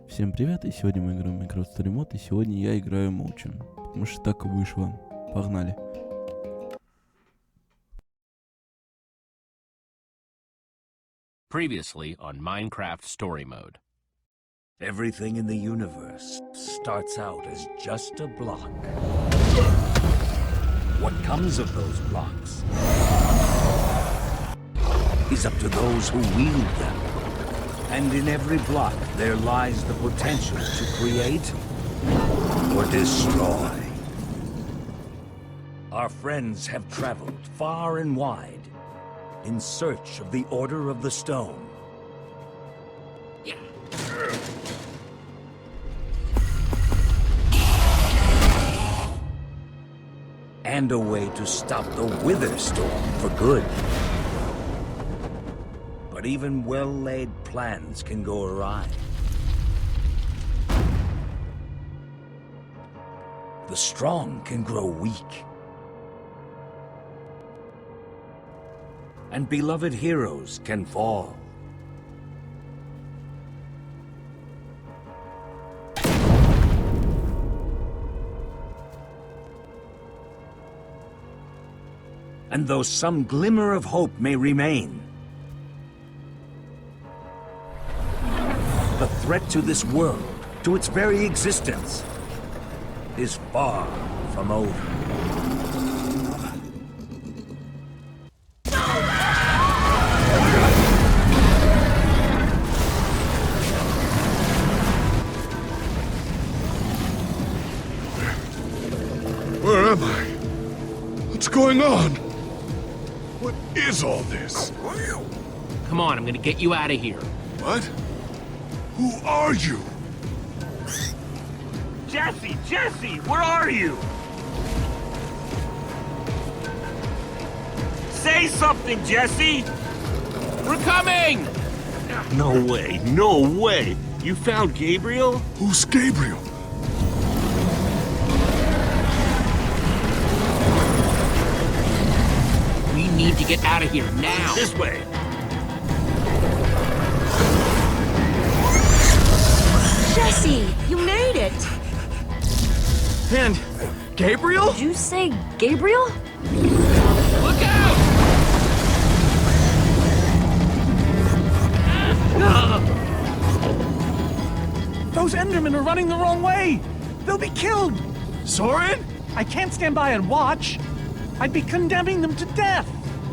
Всем привет, и сегодня мы играем в Minecraft Story Mode, и сегодня я играю молча, потому что так вышло. Погнали. Previously on Minecraft Story Mode. Everything in the universe starts out as just a block. What comes of those blocks is up to those who wield them. And in every block there lies the potential to create or destroy. Our friends have traveled far and wide in search of the Order of the Stone. And a way to stop the Wither Storm for good. But even well-laid plans can go awry. The strong can grow weak. And beloved heroes can fall. And though some glimmer of hope may remain, the threat to this world, to its very existence, is far from over. Where am I? What's going on? What is all this? Come on, I'm gonna get you out of here. What? Who are you? Jesse, where are you? Say something, Jesse! We're coming! No way! You found Gabriel? Who's Gabriel? We need to get out of here now. This way! Jesse, you made it! And Gabriel? Did you say Gabriel? Look out! Those Endermen are running the wrong way! They'll be killed! Soren? I can't stand by and watch. I'd be condemning them to death.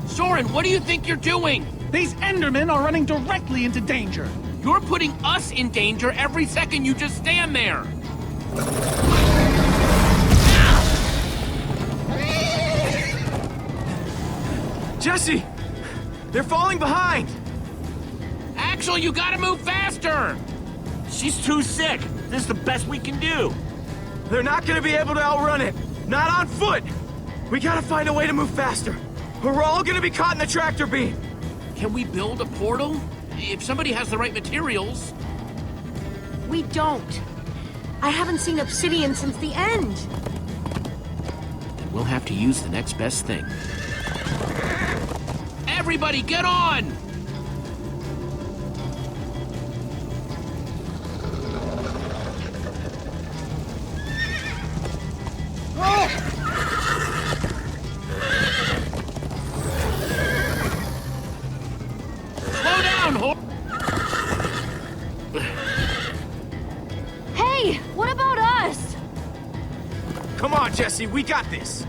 Soren, what do you think you're doing? These Endermen are running directly into danger. You're putting us in danger every second you just stand there. Jesse! They're falling behind! Axel, you gotta move faster! She's too sick! This is the best we can do! They're not gonna be able to outrun it! Not on foot! We gotta find a way to move faster, or we're all gonna be caught in the tractor beam! Can we build a portal? If somebody has the right materials. We don't. I haven't seen obsidian since the end. Then we'll have to use the next best thing. Everybody, get on! Slow down, Hey, what about us? Come on, Jesse, we got this!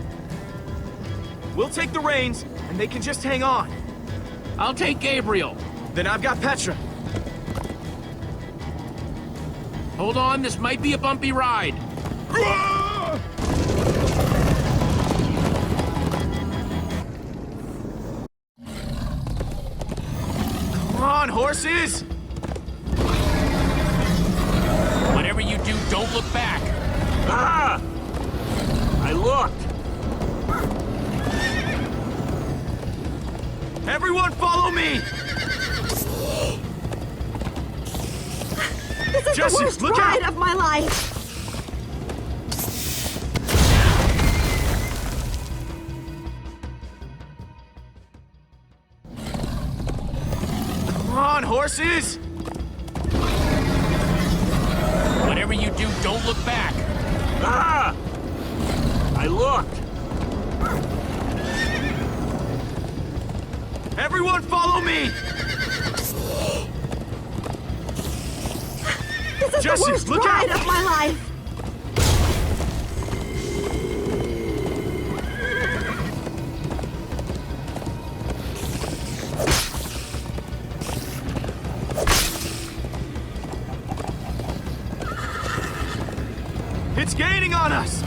We'll take the reins, and they can just hang on. I'll take Gabriel. Then I've got Petra. Hold on, this might be a bumpy ride. Come on, horses! Whatever you do, don't look back. Ah! I looked! Everyone follow me! This is Jesse, the worst look ride out! of my life! Come on, horses! Dude, don't look back. Ah! I looked. Everyone follow me! This is Jesse, the worst look ride out! of my life! It's gaining on us!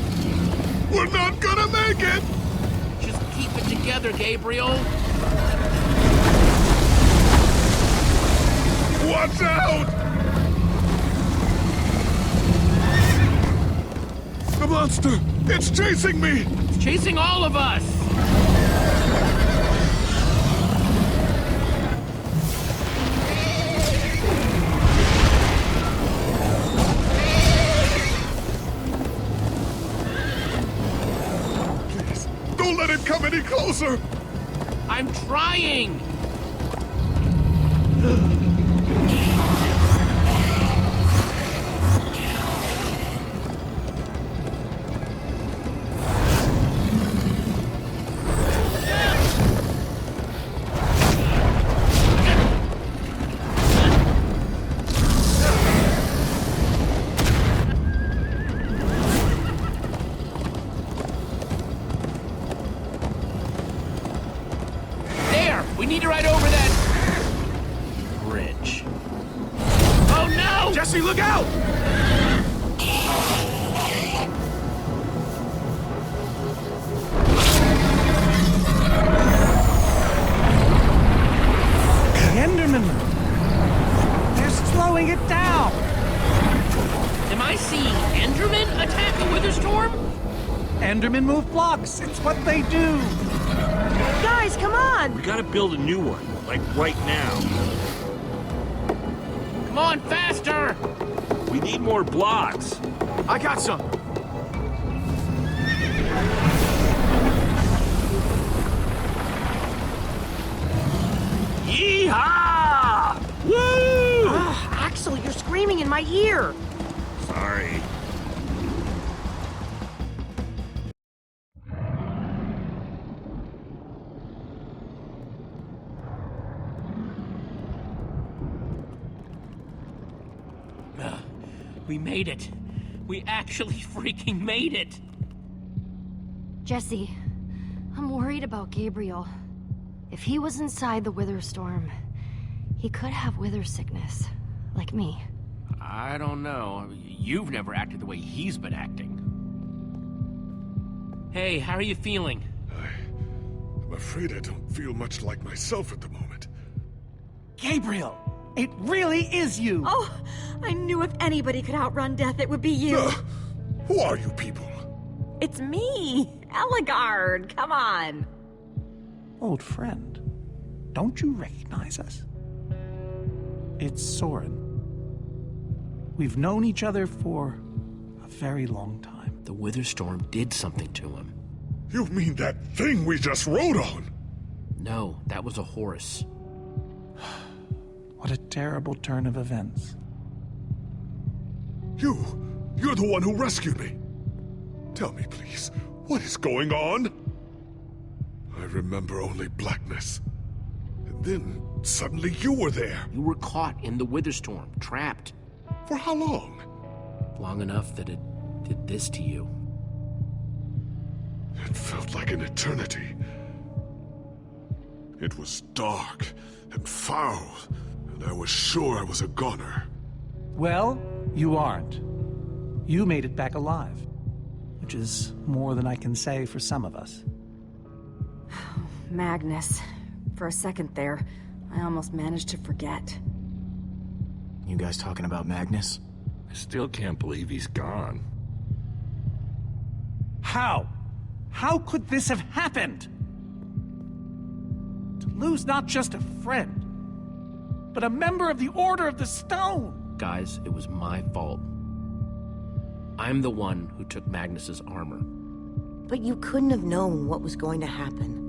We're not gonna make it! Just keep it together, Gabriel. Watch out! The monster! It's chasing me! It's chasing all of us. Please, don't let it come any closer! I'm trying. We need to ride over that bridge. Oh no! Jesse, look out! The Endermen! They're slowing it down! Am I seeing Enderman attack a Witherstorm? Endermen move blocks. It's what they do. Guys, come on! We gotta build a new one, like right now. Come on, faster! We need more blocks. I got some. Yeehaw! Woo! Ugh, Axel, you're screaming in my ear! Sorry. We made it. We actually freaking made it. Jesse, I'm worried about Gabriel. If he was inside the Wither Storm, he could have wither sickness, like me. I don't know. You've never acted the way he's been acting. Hey, how are you feeling? I'm afraid I don't feel much like myself at the moment. Gabriel, it really is you. Oh, I knew if anybody could outrun death, it would be you. Who are you people? It's me, Eligard. Come on. Old friend, don't you recognize us? It's Soren. We've known each other for a very long time. The Witherstorm did something to him. You mean that thing we just rode on? No, that was a horse. What a terrible turn of events. You're the one who rescued me. Tell me, please, what is going on? I remember only blackness. And then, suddenly you were there. You were caught in the Witherstorm, trapped. For how long? Long enough that it did this to you. It felt like an eternity. It was dark and foul, and I was sure I was a goner. Well, you aren't. You made it back alive, which is more than I can say for some of us. Magnus. For a second there, I almost managed to forget. You guys talking about Magnus? I still can't believe he's gone. How? How could this have happened? To lose not just a friend, but a member of the Order of the Stone! Guys, it was my fault. I'm the one who took Magnus's armor. But you couldn't have known what was going to happen.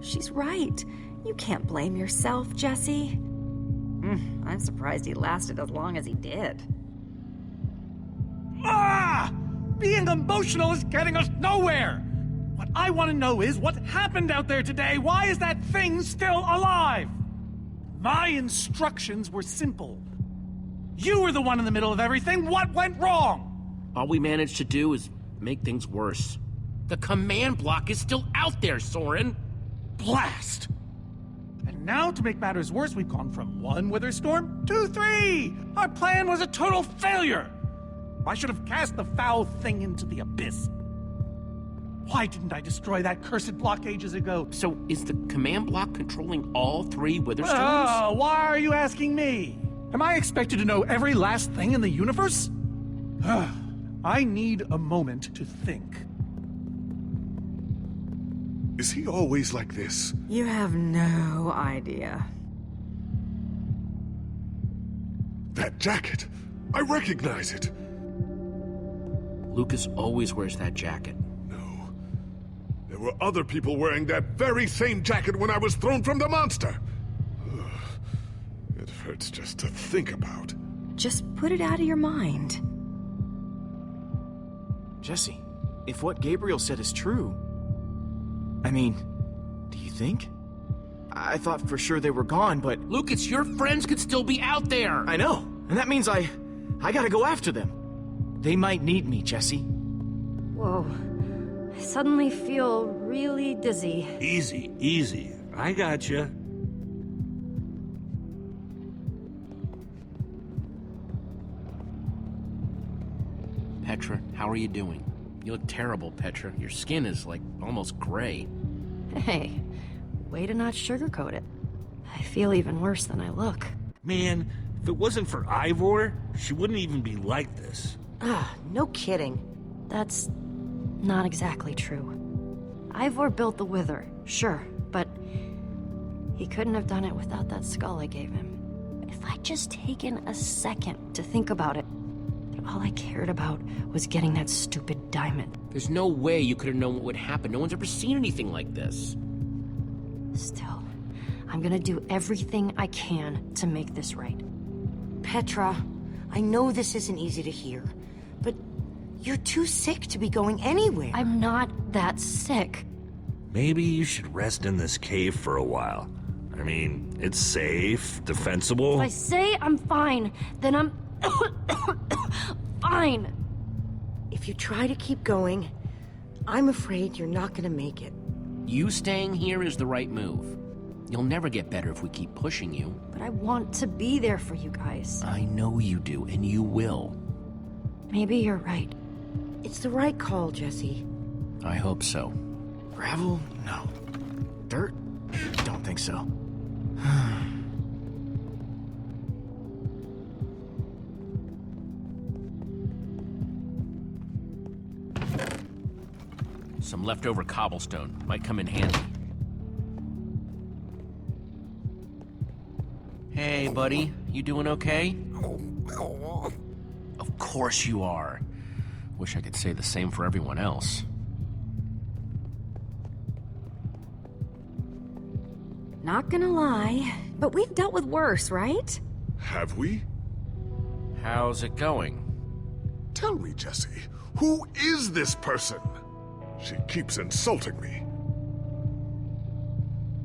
She's right. You can't blame yourself, Jesse. I'm surprised he lasted as long as he did. Being emotional is getting us nowhere! What I want to know is what happened out there today. Why is that thing still alive? My instructions were simple. You were the one in the middle of everything. What went wrong? All we managed to do is make things worse. The command block is still out there, Soren. Blast! And now, to make matters worse, we've gone from 1 wither storm to 3! Our plan was a total failure! I should have cast the foul thing into the abyss. Why didn't I destroy that cursed block ages ago? So, is the command block controlling all 3 wither storms? Oh, why are you asking me? Am I expected to know every last thing in the universe? I need a moment to think. Is he always like this? You have no idea. That jacket! I recognize it! Lucas always wears that jacket. No. There were other people wearing that very same jacket when I was thrown from the monster! Ugh. It hurts just to think about. Just put it out of your mind. Jesse, if what Gabriel said is true... I mean, do you think? I thought for sure they were gone, but... Lucas, your friends could still be out there! I know, and that means I gotta go after them. They might need me, Jesse. Whoa. I suddenly feel really dizzy. Easy, easy. I gotcha. Petra, how are you doing? You look terrible, Petra. Your skin is, like, almost gray. Hey, way to not sugarcoat it. I feel even worse than I look. Man, if it wasn't for Ivor, she wouldn't even be like this. No kidding. That's not exactly true. Ivor built the Wither, sure, but he couldn't have done it without that skull I gave him. If I'd just taken a second to think about it, but all I cared about was getting that stupid diamond. There's no way you could have known what would happen. No one's ever seen anything like this. Still, I'm gonna do everything I can to make this right. Petra, I know this isn't easy to hear, but you're too sick to be going anywhere. I'm not that sick. Maybe you should rest in this cave for a while. I mean, it's safe, defensible. If I say I'm fine, then I'm fine. If you try to keep going, I'm afraid you're not gonna make it. You staying here is the right move. You'll never get better if we keep pushing you. But I want to be there for you guys. I know you do, and you will. Maybe you're right. It's the right call, Jesse. I hope so. Gravel? No. Dirt? Don't think so. Some leftover cobblestone might come in handy. Hey, buddy. You doing okay? Of course you are. Wish I could say the same for everyone else. Not gonna lie, but we've dealt with worse, right? Have we? How's it going? Tell me, Jesse, who is this person? She keeps insulting me.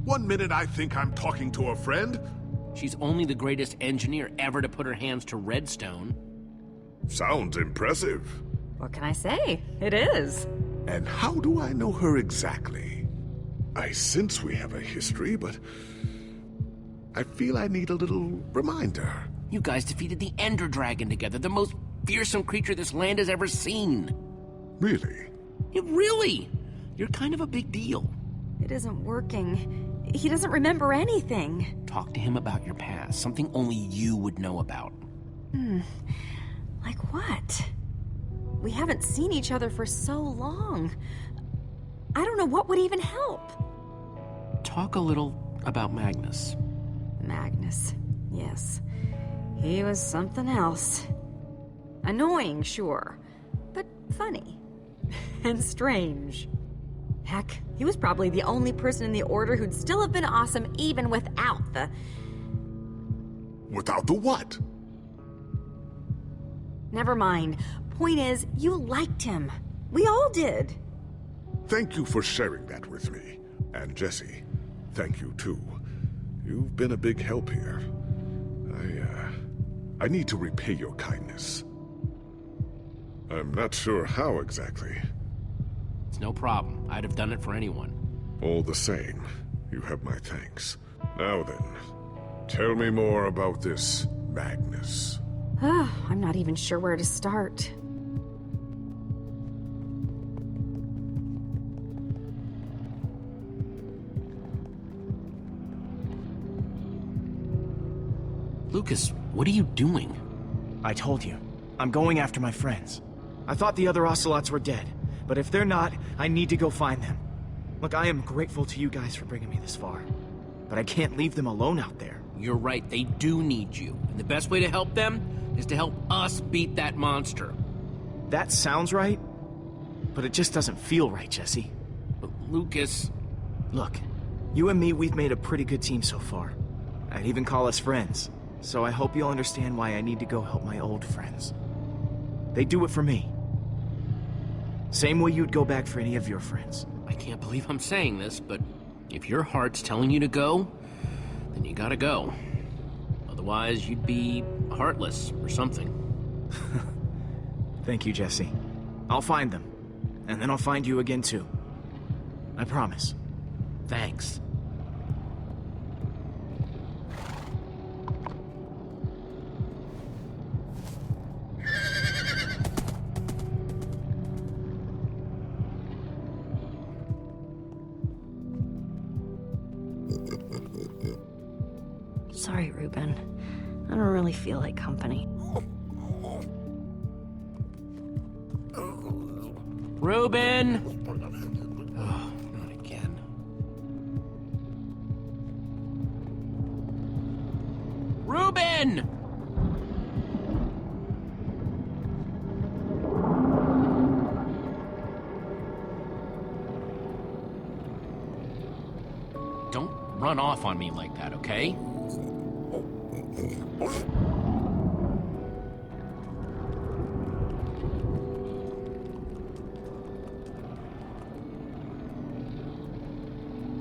One minute I think I'm talking to a friend. She's only the greatest engineer ever to put her hands to redstone. Sounds impressive. What can I say? It is. And how do I know her exactly? I sense we have a history, but I feel I need a little reminder. You guys defeated the Ender Dragon together, the most fearsome creature this land has ever seen. Really? Really? You're kind of a big deal. It isn't working. He doesn't remember anything. Talk to him about your past, something only you would know about. Like what? We haven't seen each other for so long. I don't know what would even help. Talk a little about Magnus. Magnus, yes. He was something else. Annoying, sure, but funny. And strange. Heck, he was probably the only person in the Order who'd still have been awesome even without the... Without the what? Never mind. point is, you liked him. We all did. Thank you for sharing that with me. And Jesse, thank you too. You've been a big help here. I need to repay your kindness. I'm not sure how exactly. It's no problem. I'd have done it for anyone. All the same, you have my thanks. Now then, tell me more about this Magnus. I'm not even sure where to start. Lucas, what are you doing? I told you. I'm going after my friends. I thought the other ocelots were dead, but if they're not, I need to go find them. Look, I am grateful to you guys for bringing me this far, but I can't leave them alone out there. You're right, they do need you. And the best way to help them is to help us beat that monster. That sounds right, but it just doesn't feel right, Jesse. But Lucas... Look, you and me, we've made a pretty good team so far. I'd even call us friends. So I hope you'll understand why I need to go help my old friends. They do it for me. Same way you'd go back for any of your friends. I can't believe I'm saying this, but if your heart's telling you to go, then you gotta go. Otherwise, you'd be heartless or something. Thank you, Jesse. I'll find them. And then I'll find you again, too. I promise. Thanks. Sorry, Ruben. I don't really feel like company. Ruben! Oh, not again. Ruben! Don't run off on me like that, okay?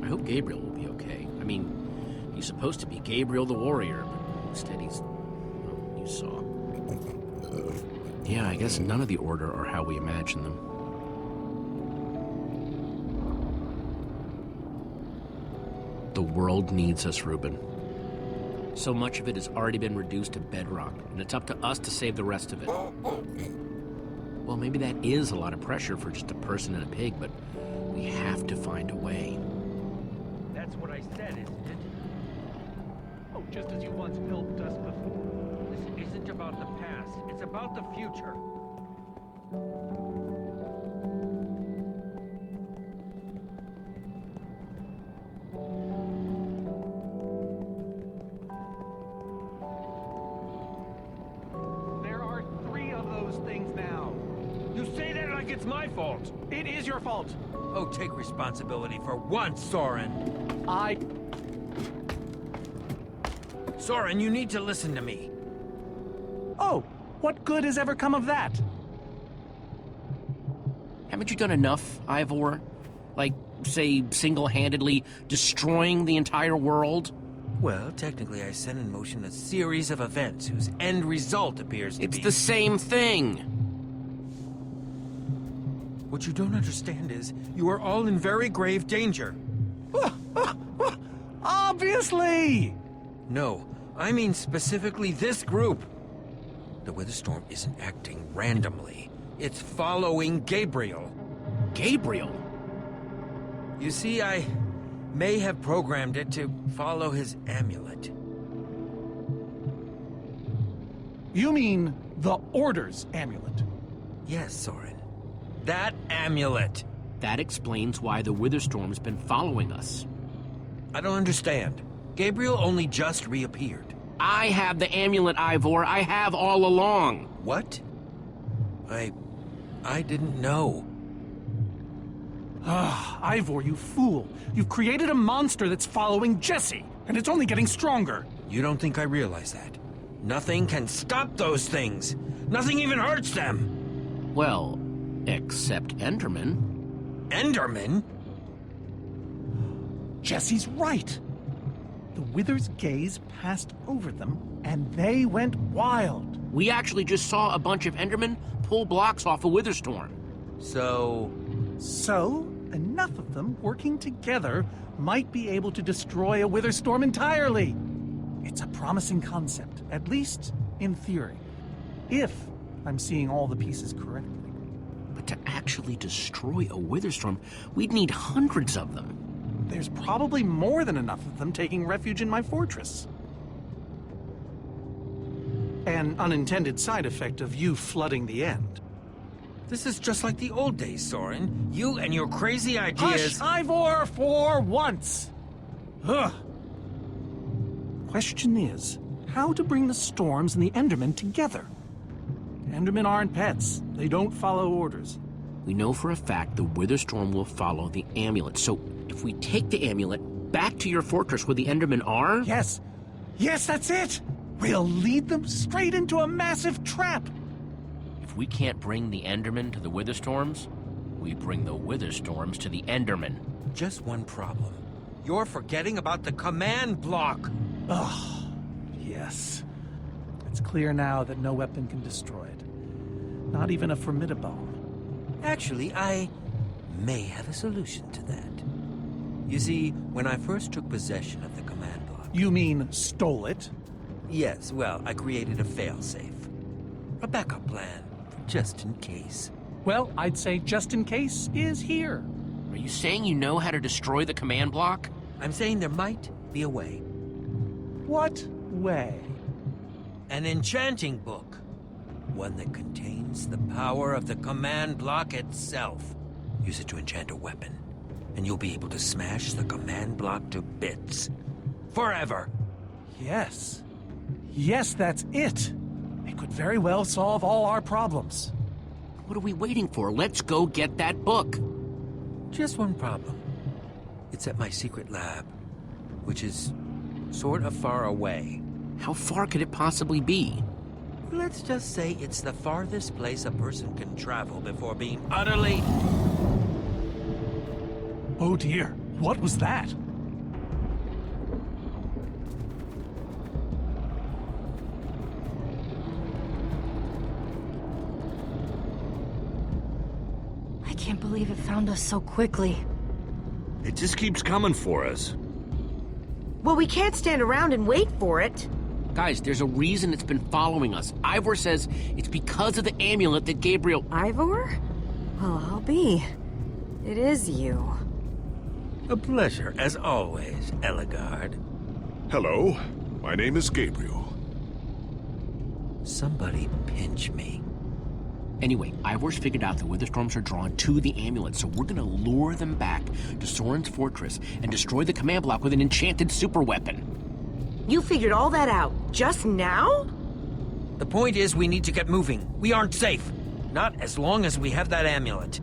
I hope Gabriel will be okay. I mean, he's supposed to be Gabriel the warrior, but instead he's... well, you saw. Yeah, I guess none of the Order are how we imagine them. The world needs us, Ruben. So much of it has already been reduced to bedrock, and it's up to us to save the rest of it. Well, maybe that is a lot of pressure for just a person and a pig, but we have to find a way. That's what I said, isn't it? Oh, just as you once helped us before. This isn't about the past, it's about the future. It's my fault. It is your fault. Oh, take responsibility for once, Soren. Soren, you need to listen to me. Oh, what good has ever come of that? Haven't you done enough, Ivor? Like, say, single-handedly destroying the entire world? Well, technically I set in motion a series of events whose end result appears to be... It's the same thing! What you don't understand is, you are all in very grave danger. Obviously! No, I mean specifically this group. The Witherstorm isn't acting randomly. It's following Gabriel. Gabriel? You see, I may have programmed it to follow his amulet. You mean the Order's amulet? Yes, Soren. That amulet. That explains why the Witherstorm's been following us. I don't understand. Gabriel only just reappeared. I have the amulet, Ivor. I have all along. What? I didn't know. Ivor, you fool. You've created a monster that's following Jesse, and it's only getting stronger. You don't think I realize that? Nothing can stop those things. Nothing even hurts them. Well, except Enderman. Enderman? Jesse's right. The Wither's gaze passed over them, and they went wild. We actually just saw a bunch of Endermen pull blocks off a Witherstorm. So, enough of them working together might be able to destroy a Witherstorm entirely. It's a promising concept, at least in theory, if I'm seeing all the pieces correctly. But to actually destroy a Witherstorm, we'd need hundreds of them. There's probably more than enough of them taking refuge in my fortress. An unintended side effect of you flooding the end. this is just like the old days, Soren. You and your crazy ideas... Hush, Ivor, for once! Ugh. Question is, how to bring the Storms and the Endermen together? Endermen aren't pets. They don't follow orders. We know for a fact the Witherstorm will follow the amulet, so if we take the amulet back to your fortress where the Endermen are... Yes! Yes, that's it! We'll lead them straight into a massive trap! If we can't bring the Endermen to the Witherstorms, we bring the Witherstorms to the Endermen. Just one problem. You're forgetting about the command block! Oh, yes. It's clear now that no weapon can destroy it. Not even a formidable. Actually, I may have a solution to that. You see, when I first took possession of the command block... You mean stole it? Yes, well, I created a failsafe. A backup plan, for just in case. Well, I'd say just in case is here. Are you saying you know how to destroy the command block? I'm saying there might be a way. What way? An enchanting book. One that contains the power of the command block itself. Use it to enchant a weapon, and you'll be able to smash the command block to bits. Forever! Yes. Yes, that's it. It could very well solve all our problems. What are we waiting for? Let's go get that book. Just one problem. It's at my secret lab, which is sort of far away. How far could it possibly be? Let's just say it's the farthest place a person can travel before being utterly... Oh dear, what was that? I can't believe it found us so quickly. It just keeps coming for us. Well, we can't stand around and wait for it. Guys, there's a reason it's been following us. Ivor says it's because of the amulet that Gabriel... Ivor? Well, I'll be. It is you. A pleasure, as always, Eligard. Hello, my name is Gabriel. Somebody pinch me. Anyway, Ivor's figured out the Witherstorms are drawn to the amulet, so we're gonna lure them back to Soren's fortress and destroy the command block with an enchanted superweapon. You figured all that out just now? The point is, we need to get moving. We aren't safe. Not as long as we have that amulet.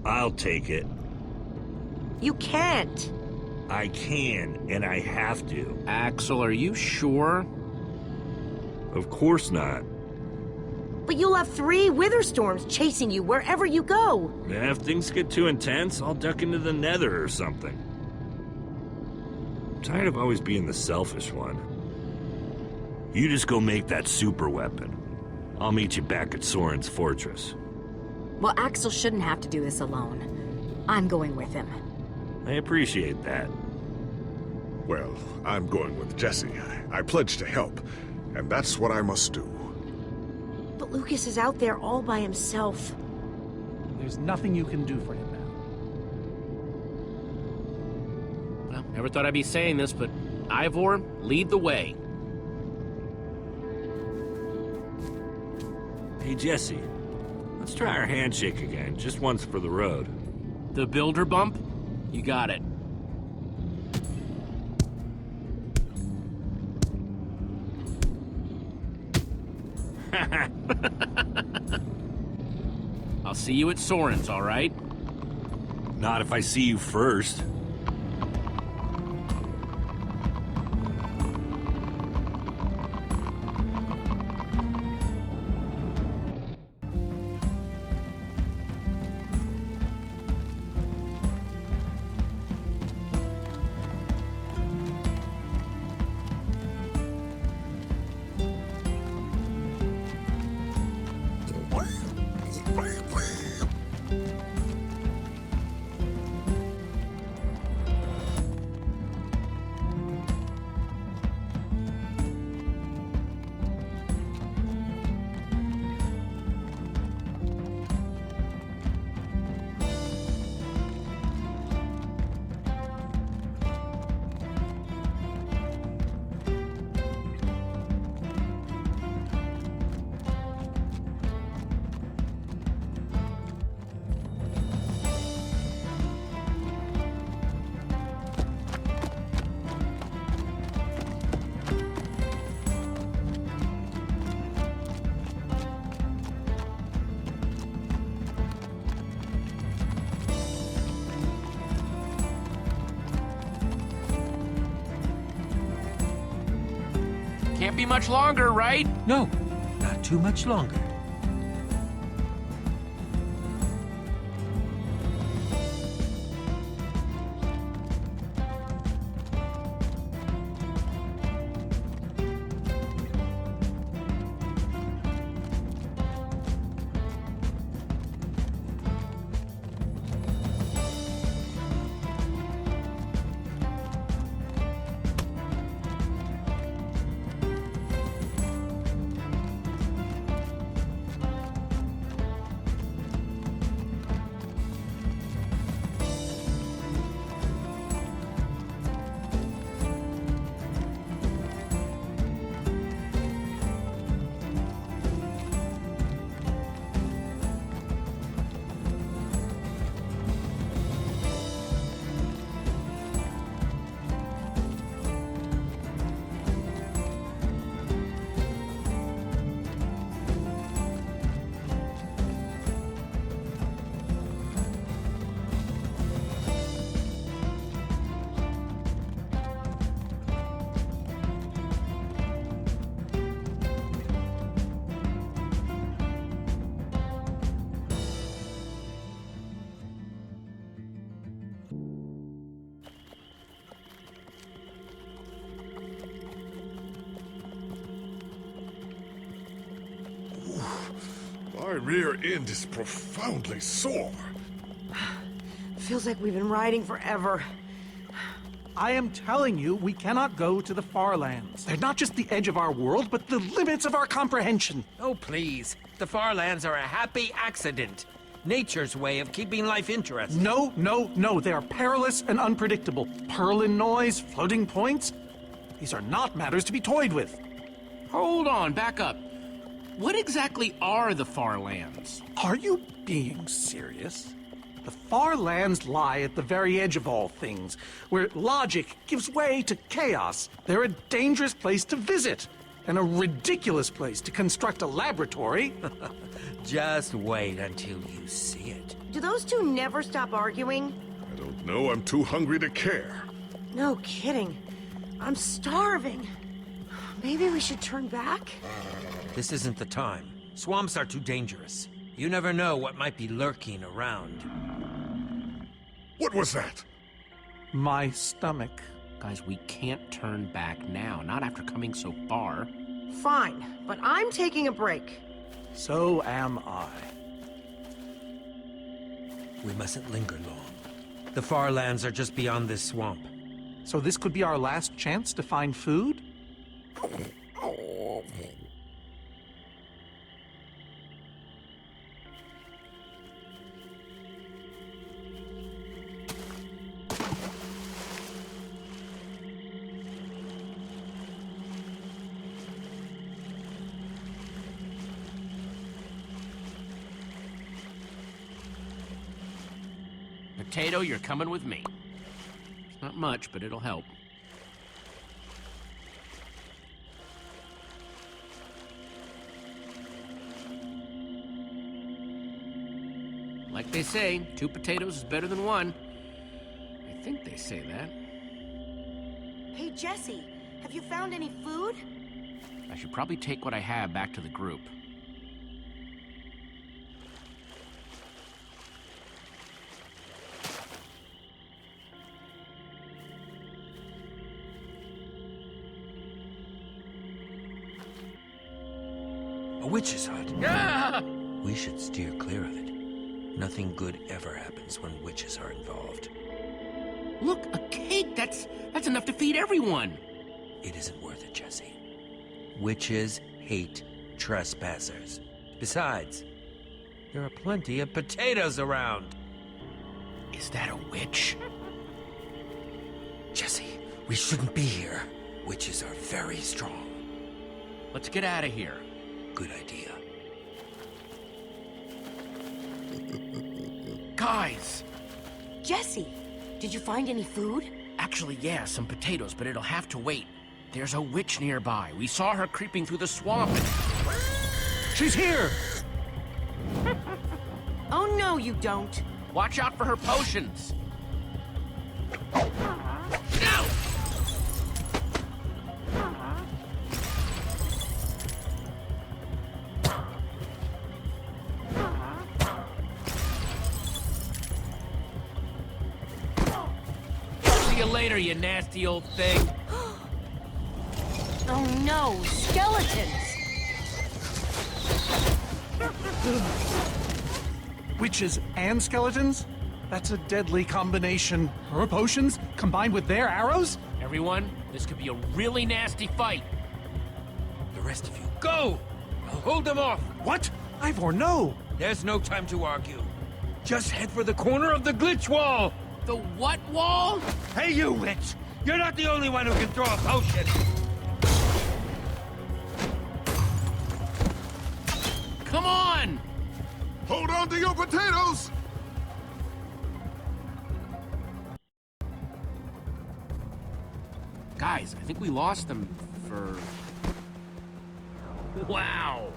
I'll take it. You can't. I can, and I have to. Axel, are you sure? Of course not. But you'll have 3 Witherstorms chasing you wherever you go. And if things get too intense, I'll duck into the nether or something. I'm tired of always being the selfish one. You just go make that super weapon. I'll meet you back at Soren's fortress. Well, Axel shouldn't have to do this alone. I'm going with him. I appreciate that. Well, I'm going with Jesse. I pledged to help, and that's what I must do. But Lucas is out there all by himself. There's nothing you can do for him now. Well, never thought I'd be saying this, but Ivor, lead the way. Hey, Jesse. Let's try our handshake again, just once for the road. The builder bump? You got it. I'll see you at Soren's, all right? Not if I see you first. Can't be much longer, right? No, not too much longer. My rear end is profoundly sore. Feels like we've been riding forever. I am telling you, we cannot go to the far lands. They're not just the edge of our world, but the limits of our comprehension. Oh, please. The far lands are a happy accident. Nature's way of keeping life interesting. No, no, no. They are perilous and unpredictable. Purling noise, floating points. These are not matters to be toyed with. Hold on, back up. What exactly are the far lands? Are you being serious? The far lands lie at the very edge of all things, where logic gives way to chaos. They're a dangerous place to visit, and a ridiculous place to construct a laboratory. Just wait until you see it. Do those two never stop arguing? I don't know. I'm too hungry to care. No kidding. I'm starving. Maybe we should turn back? This isn't the time. Swamps are too dangerous. You never know what might be lurking around. What was that? My stomach. Guys, we can't turn back now, not after coming so far. Fine, but I'm taking a break. So am I. We mustn't linger long. The far lands are just beyond this swamp. So this could be our last chance to find food? Potato, you're coming with me. It's not much, but it'll help. Like they say, 2 potatoes is better than 1. I think they say that. Hey, Jesse, have you found any food? I should probably take what I have back to the group. A witch's hut. Ah! We should steer clear of it. Nothing good ever happens when witches are involved. Look, a cake! That's enough to feed everyone! It isn't worth it, Jesse. Witches hate trespassers. Besides, there are plenty of potatoes around. Is that a witch? Jesse, we shouldn't be here. Witches are very strong. Let's get out of here. Good idea. Guys! Jesse, did you find any food? Actually, yeah, some potatoes, but it'll have to wait. There's a witch nearby. We saw her creeping through the swamp. She's here! Oh, no, you don't. Watch out for her potions. No! later, you nasty old thing. Oh no, skeletons! Witches and skeletons? That's a deadly combination. Her potions combined with their arrows? Everyone, this could be a really nasty fight. The rest of you, go! I'll hold them off. What? Ivor, no! There's no time to argue. Just head for the corner of the glitch wall. The what wall? Hey, you witch! You're not the only one who can throw a potion. Come on! Hold on to your potatoes! Guys, I think we lost them for... Wow!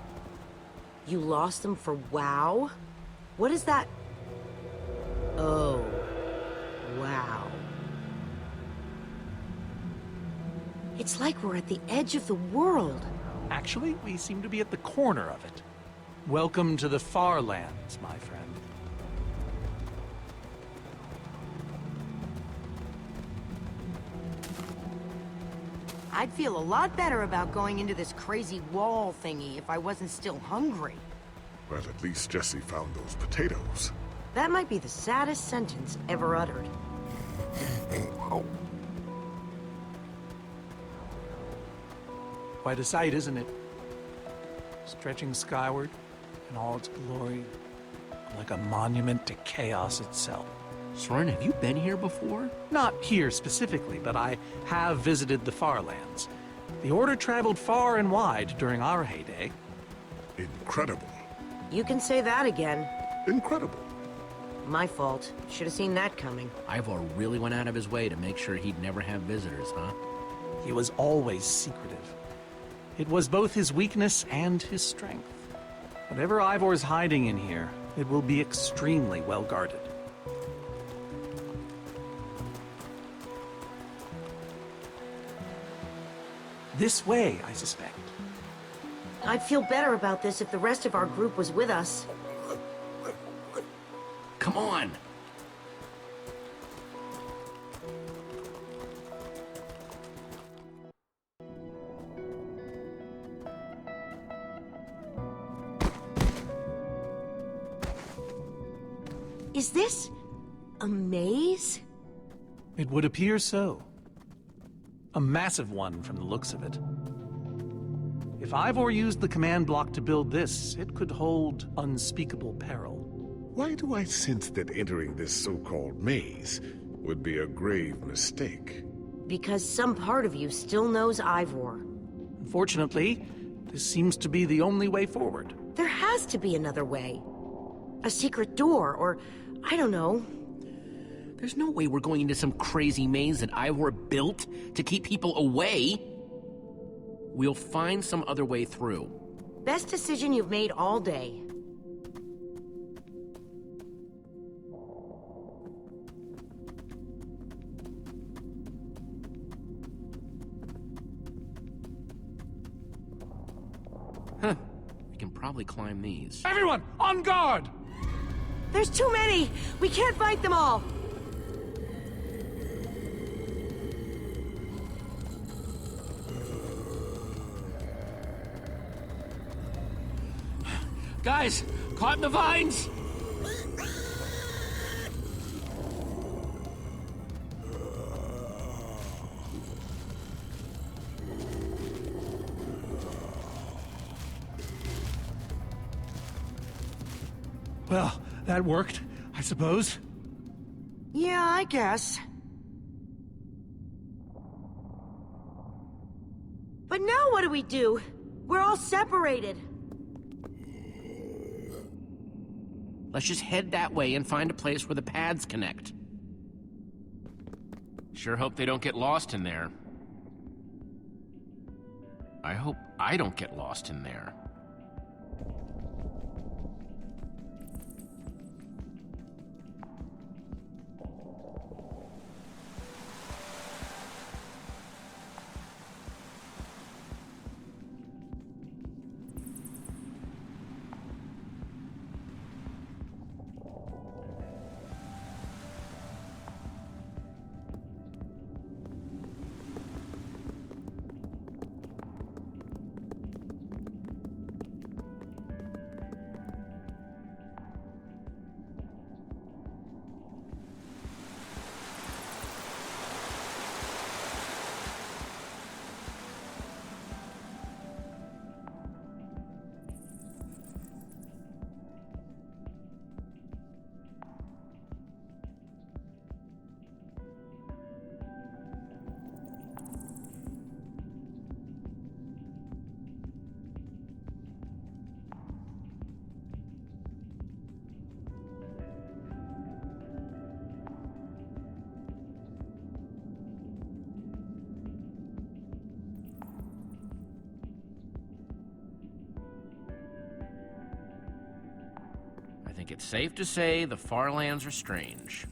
You lost them for WoW? What is that? Oh. Wow. It's like we're at the edge of the world. Actually, we seem to be at the corner of it. Welcome to the far lands, my friend. I'd feel a lot better about going into this crazy wall thingy if I wasn't still hungry. Well, at least Jesse found those potatoes. That might be the saddest sentence ever uttered. Quite a sight, isn't it? Stretching skyward in all its glory, like a monument to chaos itself. Soren, have you been here before? Not here specifically, but I have visited the far lands. The Order traveled far and wide during our heyday. Incredible. You can say that again. Incredible. My fault. Should have seen that coming. Ivor really went out of his way to make sure he'd never have visitors, huh? He was always secretive. It was both his weakness and his strength. Whatever Ivor's hiding in here, it will be extremely well guarded. This way, I suspect. I'd feel better about this if the rest of our group was with us. Come on! Is this a maze? It would appear so. A massive one from the looks of it. If Ivor used the command block to build this, it could hold unspeakable peril. Why do I sense that entering this so-called maze would be a grave mistake? Because some part of you still knows Ivor. Unfortunately, this seems to be the only way forward. There has to be another way. A secret door, or I don't know. There's no way we're going into some crazy maze that Ivor built to keep people away. We'll find some other way through. Best decision you've made all day. Huh. We can probably climb these. Everyone, on guard! There's too many! We can't fight them all! Guys, caught in the vines! Well, that worked, I suppose. Yeah, I guess. But now what do we do? We're all separated. Let's just head that way and find a place where the paths connect. Sure hope they don't get lost in there. I hope I don't get lost in there. think it's safe to say the far lands are strange.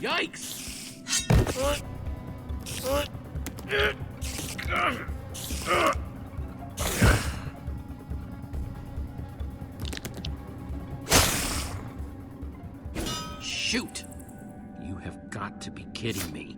Yikes! Shoot! You have got to be kidding me.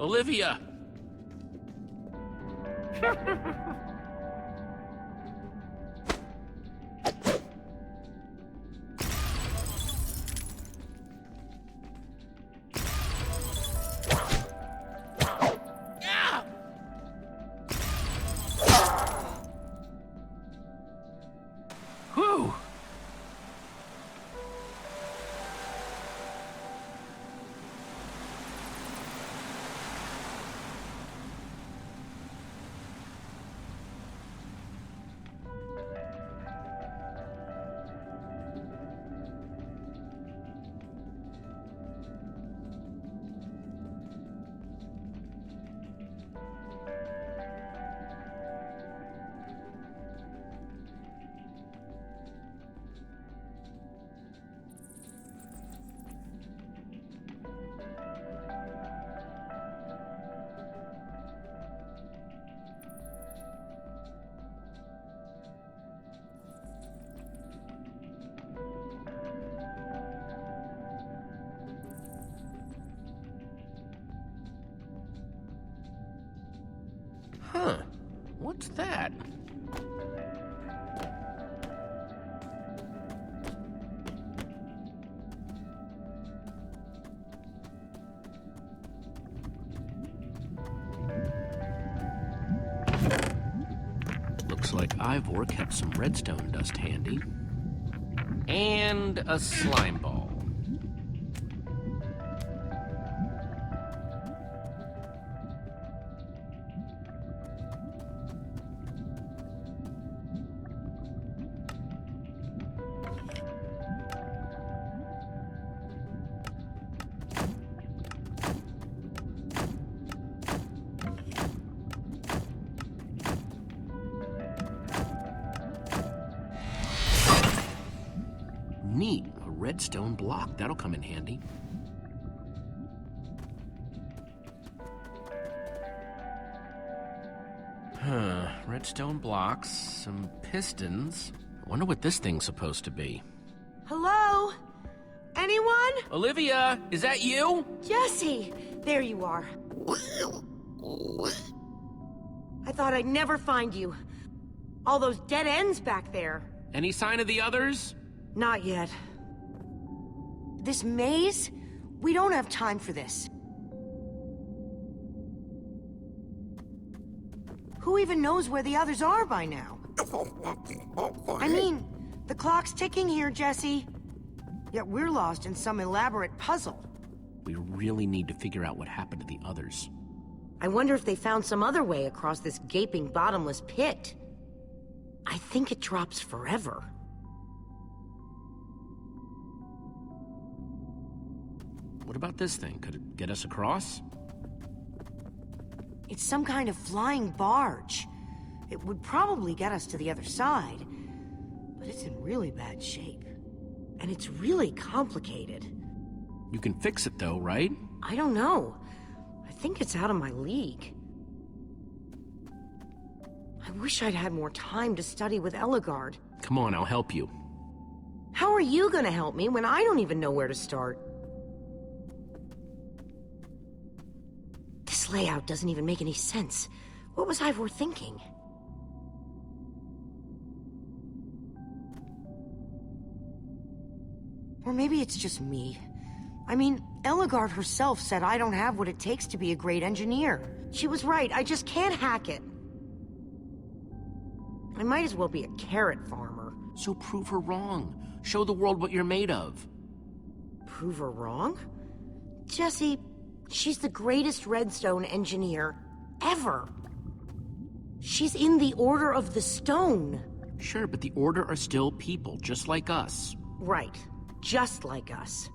Olivia! Whew! Huh. What's that? Looks like Ivor kept some redstone dust handy. And a slime ball. Neat, a redstone block. That'll come in handy. Huh, redstone blocks, some pistons. I wonder what this thing's supposed to be. Hello? Anyone? Olivia, is that you? Jesse! There you are. I thought I'd never find you. All those dead ends back there. Any sign of the others? Not yet. This maze? We don't have time for this. Who even knows where the others are by now? I mean, the clock's ticking here, Jesse. Yet we're lost in some elaborate puzzle. We really need to figure out what happened to the others. I wonder if they found some other way across this gaping bottomless pit. I think it drops forever. about this thing? Could it get us across? It's some kind of flying barge. It would probably get us to the other side. But it's in really bad shape. And it's really complicated. You can fix it though, right? I don't know. I think it's out of my league. I wish I'd had more time to study with Eligard. Come on, I'll help you. How are you gonna help me when I don't even know where to start? This layout doesn't even make any sense. What was Ivor thinking? Or maybe it's just me. I mean, Eligard herself said I don't have what it takes to be a great engineer. She was right, I just can't hack it. I might as well be a carrot farmer. So prove her wrong. Show the world what you're made of. Prove her wrong? Jesse, she's the greatest redstone engineer ever. She's in the Order of the Stone. Sure, but the Order are still people, just like us. Right, just like us.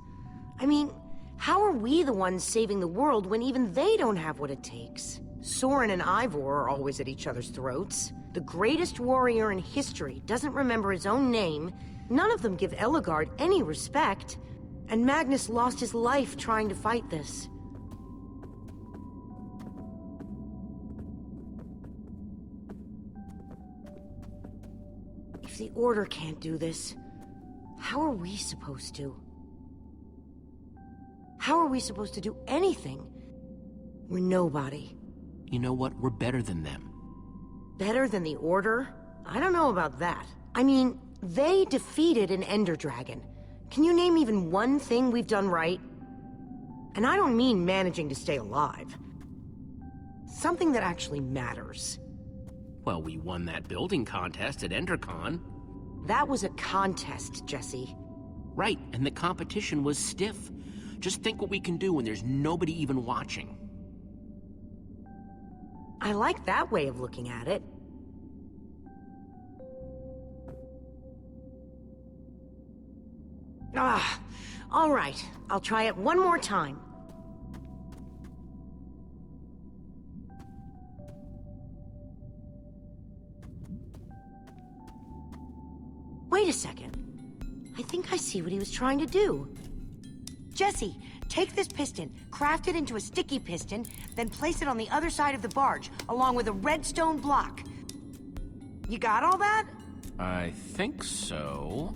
I mean, how are we the ones saving the world when even they don't have what it takes? Soren and Ivor are always at each other's throats. The greatest warrior in history doesn't remember his own name. None of them give Eligard any respect. And Magnus lost his life trying to fight this. If the Order can't do this, how are we supposed to? How are we supposed to do anything? We're nobody. You know what? We're better than them. Better than the Order? I don't know about that. I mean, they defeated an Ender Dragon. Can you name even one thing we've done right? And I don't mean managing to stay alive. Something that actually matters. Well, we won that building contest at EnderCon. That was a contest, Jesse. Right, and the competition was stiff. Just think what we can do when there's nobody even watching. I like that way of looking at it. All right. I'll try it one more time. Wait a second. I think I see what he was trying to do. Jesse, take this piston, craft it into a sticky piston, then place it on the other side of the barge, along with a redstone block. You got all that? I think so.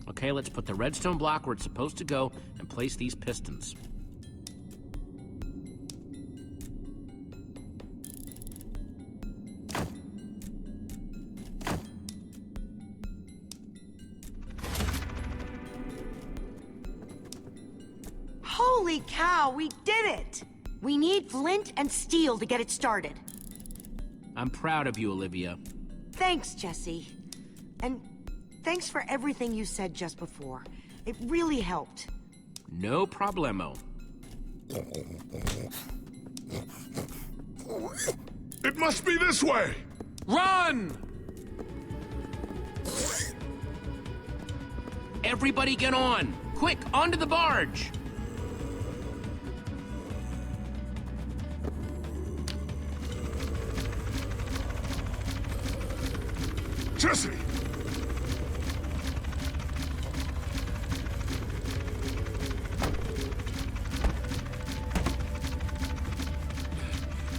Okay, let's put the redstone block where it's supposed to go and place these pistons. Holy cow, we did it! We need flint and steel to get it started. I'm proud of you, Olivia. Thanks, Jesse. And thanks for everything you said just before. It really helped. No problemo. It must be this way! Run! Everybody get on! Quick, onto the barge! Jesse!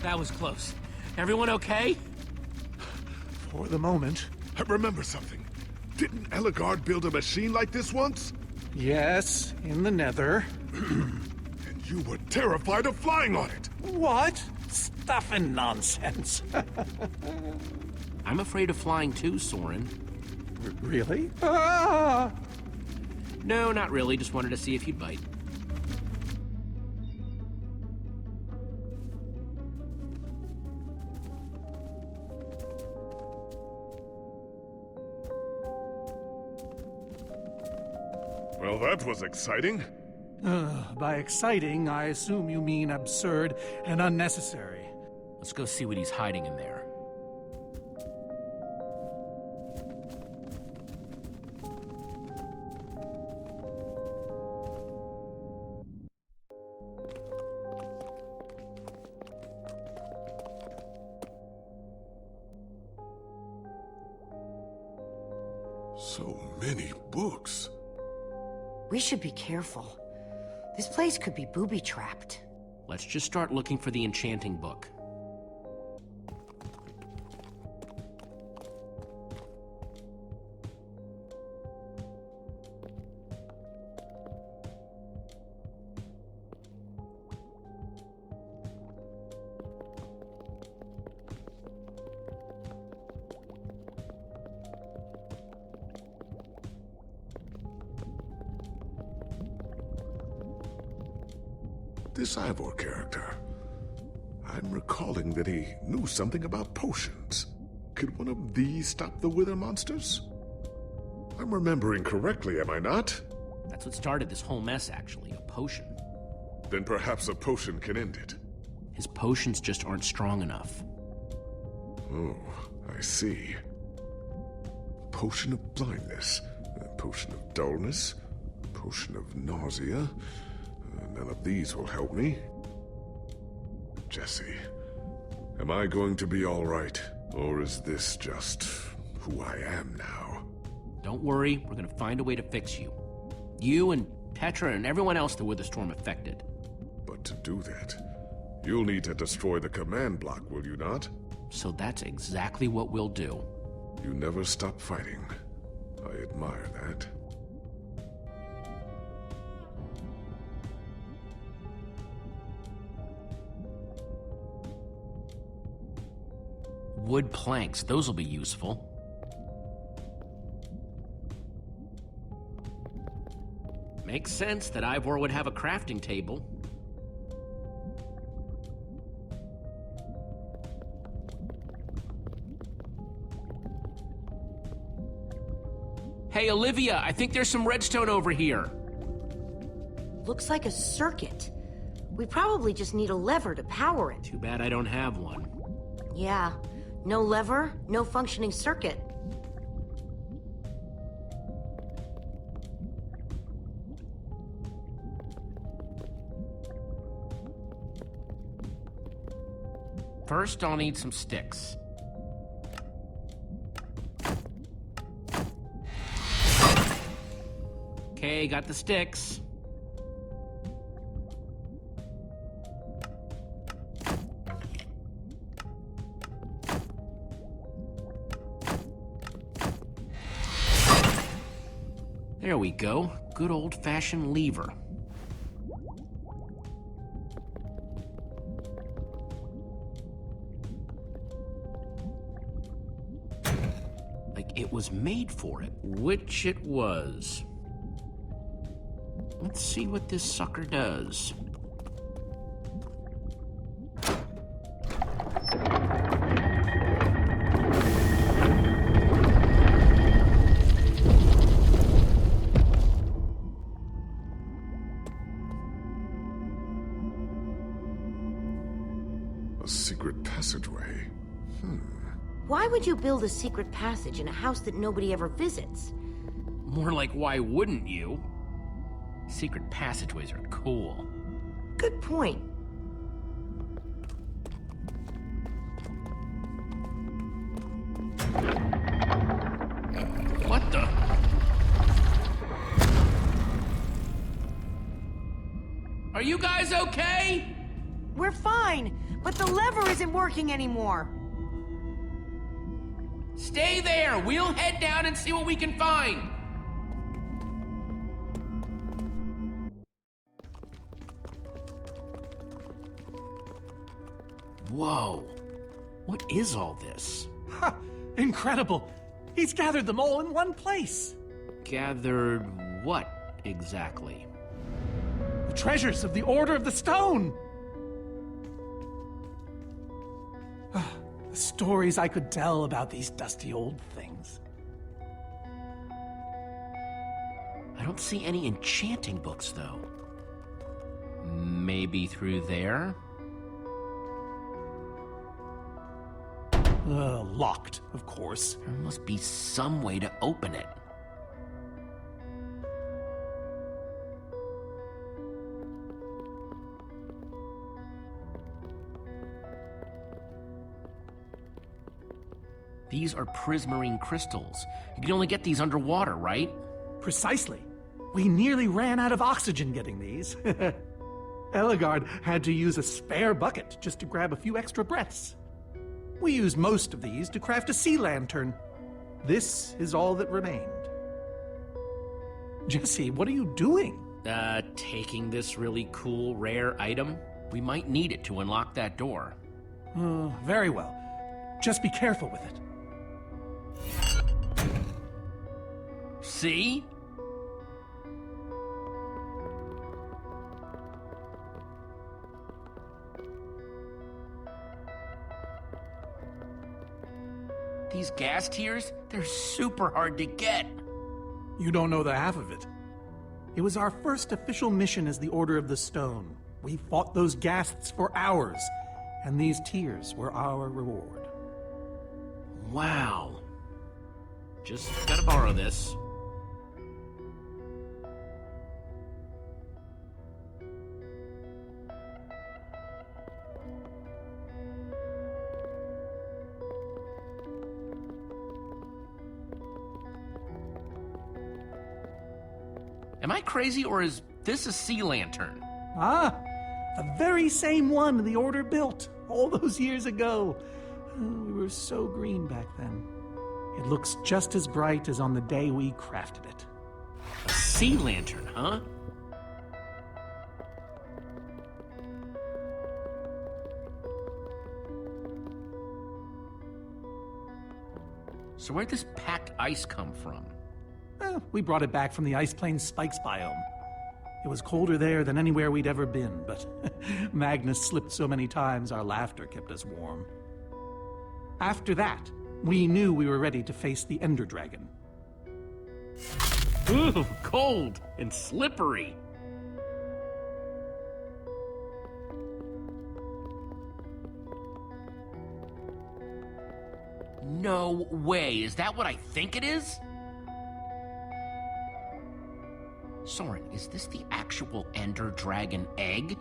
That was close. Everyone okay? For the moment. I remember something. Didn't Eligard build a machine like this once? Yes, in the Nether. And you were terrified of flying on it! What? Stuff and nonsense. I'm afraid of flying too, Soren. Really? Ah! No, not really. Just wanted to see if you'd bite. Well, that was exciting. By exciting, I assume you mean absurd and unnecessary. Let's go see what he's hiding in there. So many books. We should be careful. This place could be booby-trapped. Let's just start looking for the enchanting book. This Ivor character. I'm recalling that he knew something about potions. Could one of these stop the wither monsters? I'm remembering correctly, am I not? That's what started this whole mess, actually. A potion. Then perhaps a potion can end it. His potions just aren't strong enough. Oh, I see. A potion of blindness, a potion of dullness, a potion of nausea. None of these will help me. Jesse, am I going to be all right? Or is this just who I am now? Don't worry, we're gonna find a way to fix you. You and Petra and everyone else the Witherstorm affected. But to do that, you'll need to destroy the command block, will you not? So that's exactly what we'll do. You never stop fighting. I admire that. Wood planks, those will be useful. Makes sense that Ivor would have a crafting table. Hey, Olivia, I think there's some redstone over here. Looks like a circuit. We probably just need a lever to power it. Too bad I don't have one. Yeah. No lever, no functioning circuit. First, I'll need some sticks. Okay, got the sticks. There we go. Good old-fashioned lever. Like it was made for it, which it was. Let's see what this sucker does. A secret passageway. Why would you build a secret passage in a house that nobody ever visits? More like, why wouldn't you? Secret passageways are cool. Good point. What the? Are you guys okay? We're fine, but the lever isn't working anymore. Stay there! We'll head down and see what we can find! Whoa. What is all this? Ha! Incredible! He's gathered them all in one place! Gathered what, exactly? The treasures of the Order of the Stone! The stories I could tell about these dusty old things. I I don't see any enchanting books, though. Maybe through there? Locked, of course. There must be some way to open it. These are prismarine crystals. You can only get these underwater, right? Precisely. We nearly ran out of oxygen getting these. Eligard had to use a spare bucket just to grab a few extra breaths. We used most of these to craft a sea lantern. This is all that remained. Jesse, what are you doing? Taking this really cool, rare item. We might need it to unlock that door. Very well. Just be careful with it. See? These gas tiers, they're super hard to get. You don't know the half of it. It was our first official mission as the Order of the Stone. We fought those ghasts for hours, and these tears were our reward. Wow. Just gotta borrow this. Am I crazy, or is this a sea lantern? Ah, the very same one the Order built all those years ago. We were so green back then. It looks just as bright as on the day we crafted it. A sea lantern, huh? So where'd this packed ice come from? We brought it back from the Ice Plains Spikes biome. It was colder there than anywhere we'd ever been, but Magnus slipped so many times our laughter kept us warm. After that, we knew we were ready to face the Ender Dragon. Ooh, cold and slippery. No way. Is that what I think it is? Soren, is this the actual Ender Dragon egg?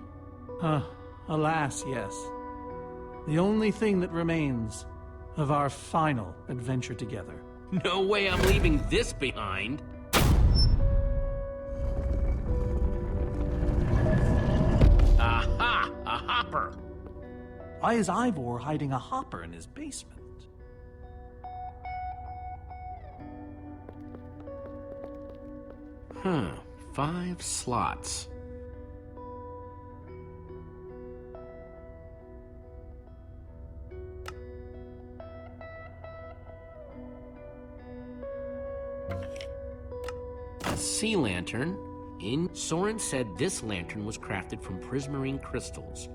Alas, yes. The only thing that remains of our final adventure together. No way I'm leaving this behind. Aha! A hopper! Why is Ivor hiding a hopper in his basement? 5 slots. A sea lantern. Soren said this lantern was crafted from prismarine crystals.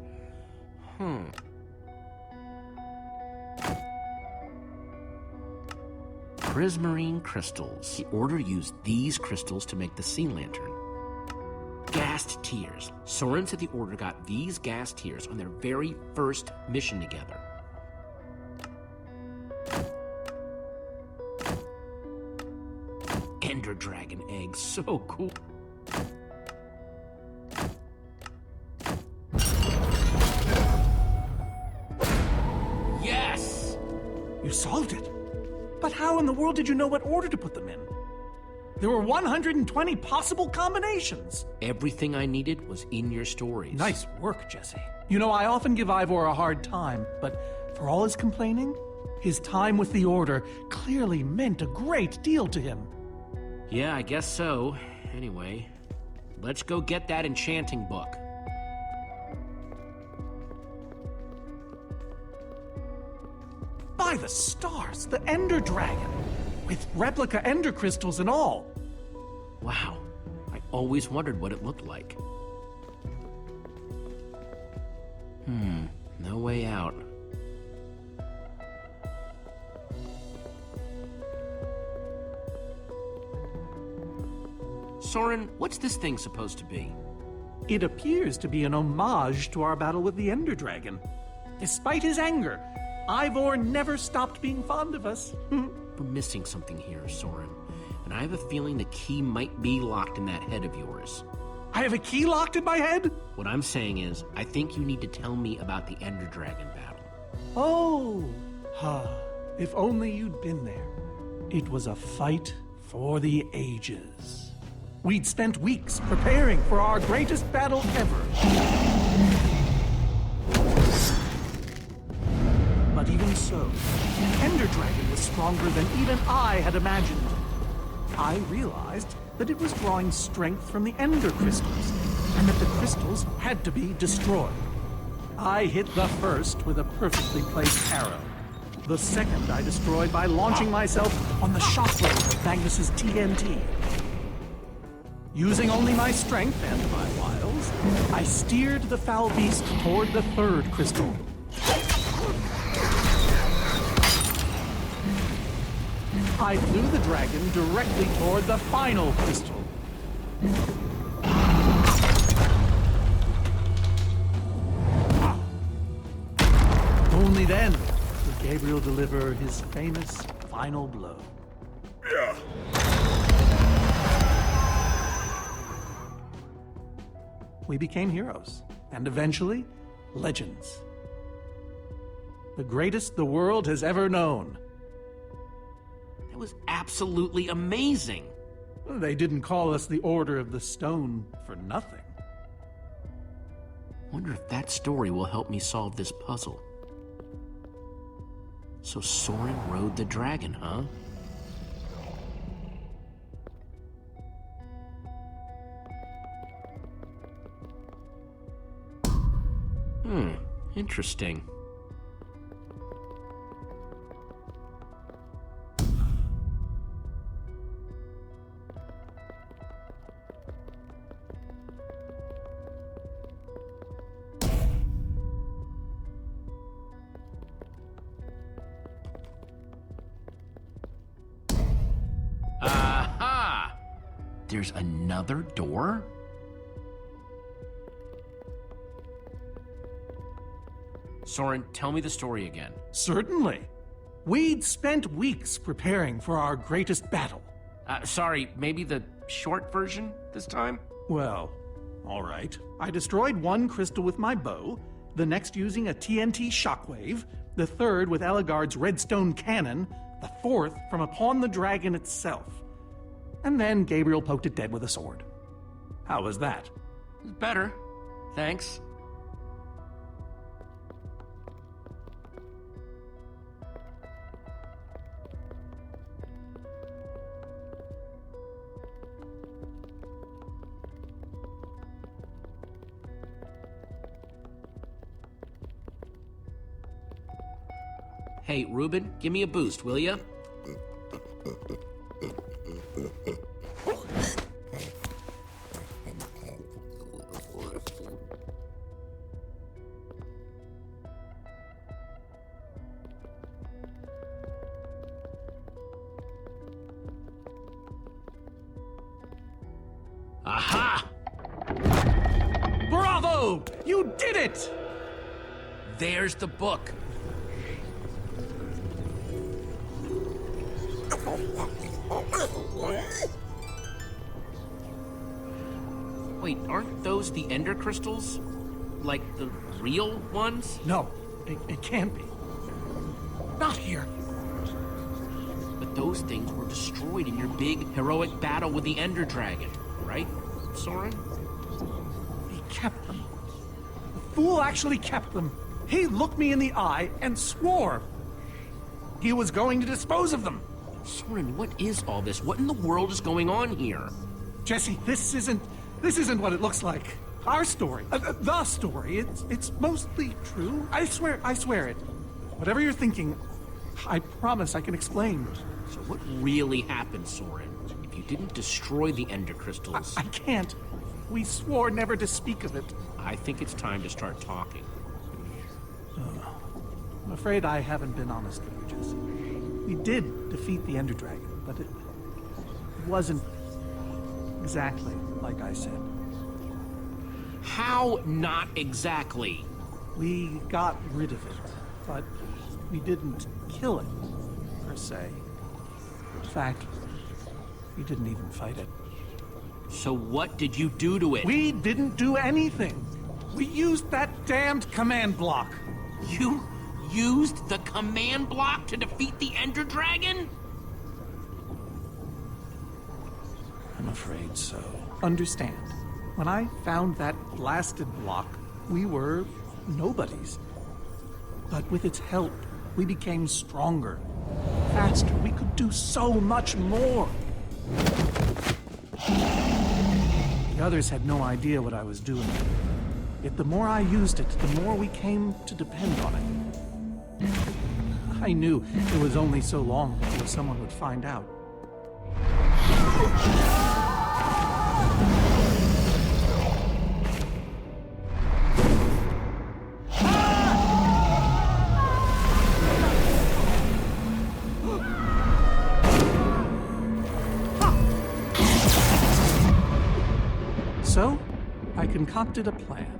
Prismarine crystals. The Order used these crystals to make the sea lantern. Ghast tears. Soren said the Order got these ghast tears on their very first mission together. Ender Dragon eggs, so cool. Yes! You solved it. But how in the world did you know what order to put them in? There were 120 possible combinations. Everything I needed was in your stories. Nice work, Jesse. You know, I often give Ivor a hard time, but for all his complaining, his time with the Order clearly meant a great deal to him. Yeah, I guess so. Anyway, let's go get that enchanting book. By the stars, the Ender Dragon, with replica Ender crystals and all. Wow, I always wondered what it looked like. No way out. Soren, what's this thing supposed to be? It appears to be an homage to our battle with the Ender Dragon. Despite his anger, Ivor never stopped being fond of us. We're missing something here, Soren. And I have a feeling the key might be locked in that head of yours. I have a key locked in my head? What I'm saying is, I think you need to tell me about the Ender Dragon battle. Oh, if only you'd been there. It was a fight for the ages. We'd spent weeks preparing for our greatest battle ever. But even so, the Ender Dragon was stronger than even I had imagined. I realized that it was drawing strength from the Ender Crystals, and that the crystals had to be destroyed. I hit the first with a perfectly placed arrow. The second I destroyed by launching myself on the shockwave of Magnus's TNT. Using only my strength and my wiles, I steered the foul beast toward the third crystal. I flew the dragon directly toward the final crystal. Only then would Gabriel deliver his famous final blow. We became heroes, and eventually, legends. The greatest the world has ever known. That was absolutely amazing. They didn't call us the Order of the Stone for nothing. Wonder if that story will help me solve this puzzle. So Soren rode the dragon, huh? Interesting. Aha! There's another door? Soren, tell me the story again. Certainly. We'd spent weeks preparing for our greatest battle. Sorry, maybe the short version this time? Well, all right. I destroyed one crystal with my bow, the next using a TNT shockwave, the third with Ellegaard's redstone cannon, the fourth from upon the dragon itself. And then Gabriel poked it dead with a sword. How was that? Better. Thanks. Hey, Ruben, give me a boost, will ya? Aha! Bravo! You did it! There's the book. Wait, aren't those the Ender Crystals? Like the real ones? No, it can't be. Not here. But those things were destroyed in your big, heroic battle with the Ender Dragon, right, Soren? He kept them. The fool actually kept them. He looked me in the eye and swore he was going to dispose of them. Soren, what is all this? What in the world is going on here? Jesse, this isn't what it looks like. Our story, the story, it's mostly true. I swear it. Whatever you're thinking, I promise I can explain. So what really happened, Soren? If you didn't destroy the Ender Crystals... I can't. We swore never to speak of it. I think it's time to start talking. I'm afraid I haven't been honest with you, Jesse. We did defeat the Ender Dragon, but it wasn't exactly like I said. How not exactly? We got rid of it, but we didn't kill it, per se. In fact, we didn't even fight it. So what did you do to it? We didn't do anything. We used that damned command block. You used the command block to defeat the Ender Dragon? I'm afraid so. Understand, when I found that blasted block, we were nobodies. But with its help, we became stronger, faster. We could do so much more. The others had no idea what I was doing. Yet the more I used it, the more we came to depend on it. I knew it was only so long before someone would find out. So, I concocted a plan.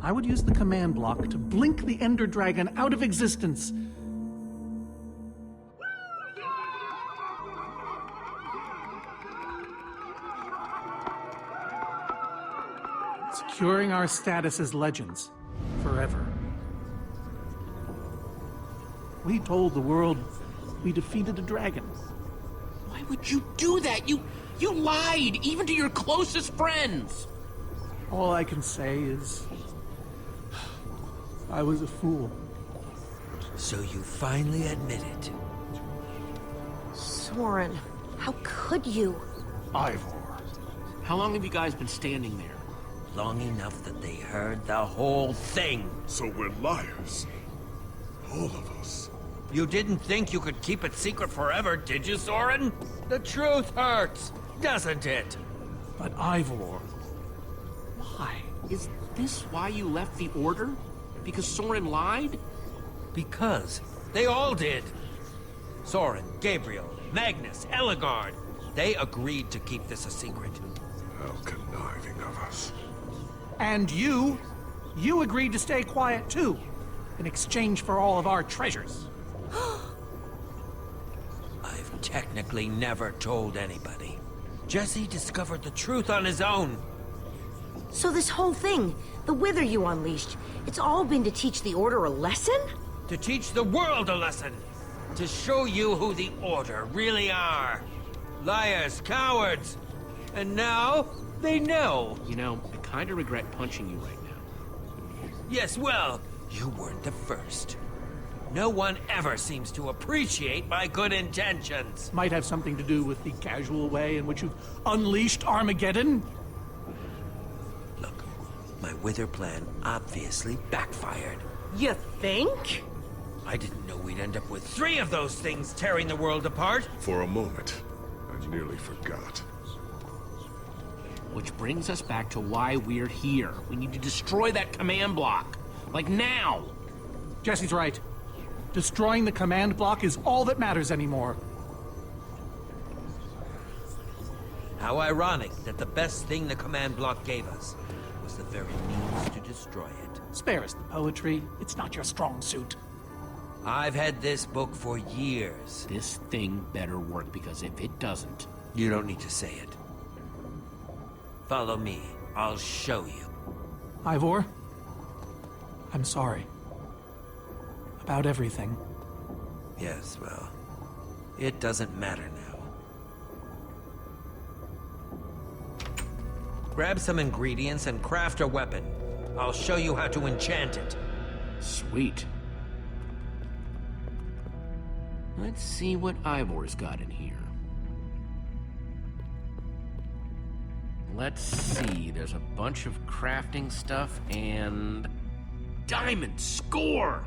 I would use the command block to blink the Ender Dragon out of existence. Securing our status as legends forever. We told the world we defeated a dragon. Why would you do that? You lied, even to your closest friends. All I can say is, I was a fool. So you finally admit it. Soren, how could you? Ivor. How long have you guys been standing there? Long enough that they heard the whole thing. So we're liars. All of us. You didn't think you could keep it secret forever, did you, Soren? The truth hurts, doesn't it? But Ivor, why? Is this why you left the Order? Because Soren lied? Because they all did. Soren, Gabriel, Magnus, Ellegaard. They agreed to keep this a secret. How conniving of us. And you agreed to stay quiet too, in exchange for all of our treasures. I've technically never told anybody. Jesse discovered the truth on his own. So this whole thing, the Wither you unleashed, it's all been to teach the Order a lesson? To teach the world a lesson. To show you who the Order really are. Liars, cowards. And now, they know. You know, I kind of regret punching you right now. Yes, well, you weren't the first. No one ever seems to appreciate my good intentions. Might have something to do with the casual way in which you've unleashed Armageddon. Look, my Wither plan obviously backfired. You think? I didn't know we'd end up with 3 of those things tearing the world apart. For a moment, I nearly forgot. Which brings us back to why we're here. We need to destroy that command block. Like now. Jesse's right. Destroying the command block is all that matters anymore. How ironic that the best thing the command block gave us was the very means to destroy it. Spare us the poetry. It's not your strong suit. I've had this book for years. This thing better work, because if it doesn't... You don't need to say it. Follow me. I'll show you. Ivor, I'm sorry. About everything. Yes, well, it doesn't matter now. Grab some ingredients and craft a weapon. I'll show you how to enchant it. Sweet. Let's see what Ivor's got in here. Let's see, there's a bunch of crafting stuff and... Diamond score!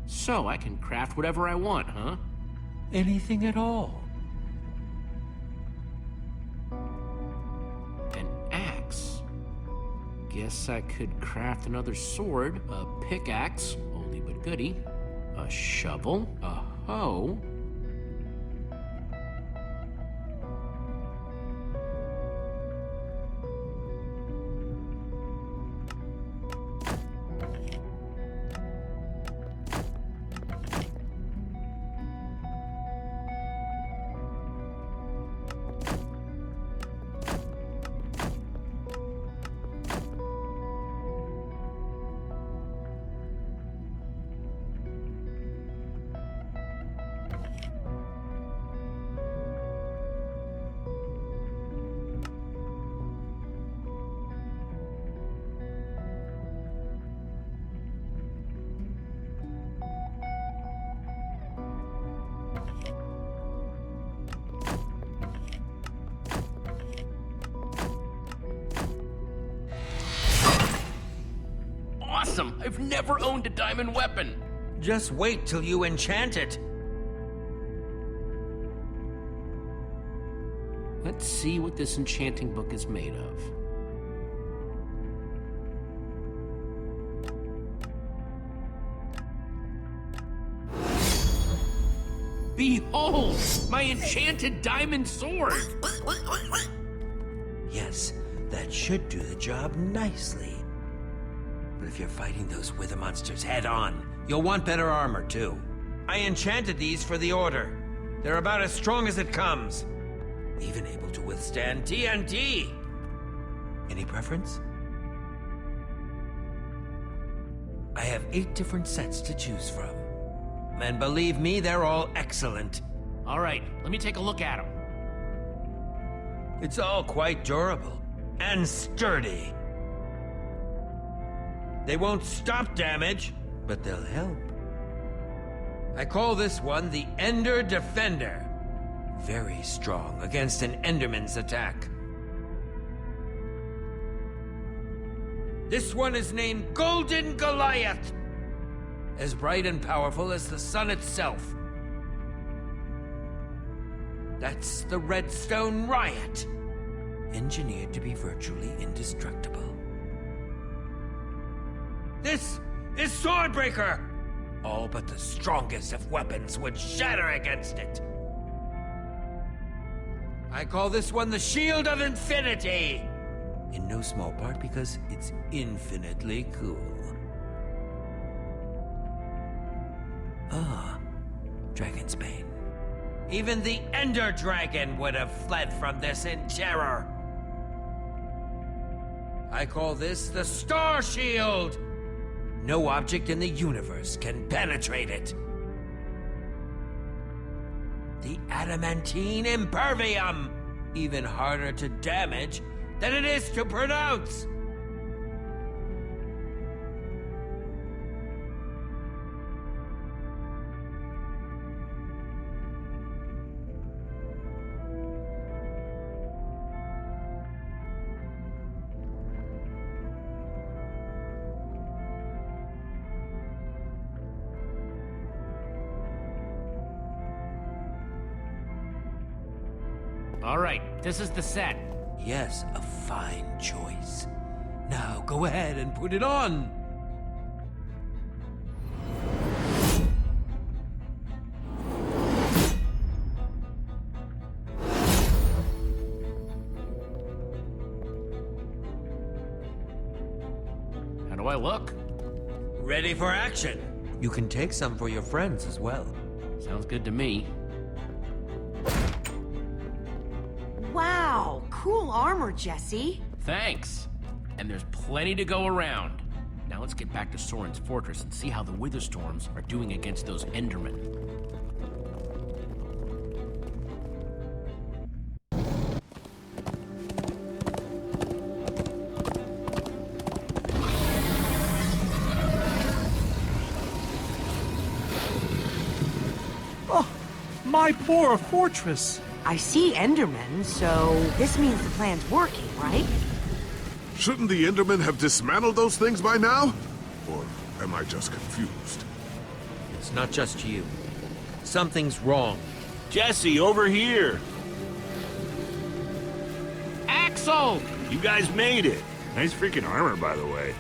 So I can craft whatever I want, huh? Anything at all. An axe. Guess I could craft another sword, a pickaxe, oldie but goodie. A shovel, a hoe. Awesome! I've never owned a diamond weapon! Just wait till you enchant it. Let's see what this enchanting book is made of. Behold! My enchanted diamond sword! Yes, that should do the job nicely. But if you're fighting those wither monsters head on, you'll want better armor too. I enchanted these for the Order. They're about as strong as it comes. Even able to withstand TNT. Any preference? I have 8 different sets to choose from. And believe me, they're all excellent. All right, let me take a look at them. It's all quite durable and sturdy. They won't stop damage, but they'll help. I call this one the Ender Defender. Very strong against an Enderman's attack. This one is named Golden Goliath. As bright and powerful as the sun itself. That's the Redstone Riot. Engineered to be virtually indestructible. This is Swordbreaker! All but the strongest of weapons would shatter against it. I call this one the Shield of Infinity! In no small part because it's infinitely cool. Ah, Dragon's Bane. Even the Ender Dragon would have fled from this in terror. I call this the Star Shield! No object in the universe can penetrate it. The Adamantine Impervium! Even harder to damage than it is to pronounce! All right, this is the set. Yes, a fine choice. Now go ahead and put it on! How do I look? Ready for action! You can take some for your friends as well. Sounds good to me. Wow, cool armor, Jesse. Thanks. And there's plenty to go around. Now let's get back to Soren's fortress and see how the Witherstorms are doing against those Endermen. Oh, my poor fortress. I see Endermen, so this means the plan's working, right? Shouldn't the Endermen have dismantled those things by now? Or am I just confused? It's not just you. Something's wrong. Jesse, over here! Axel! You guys made it. Nice freaking armor, by the way.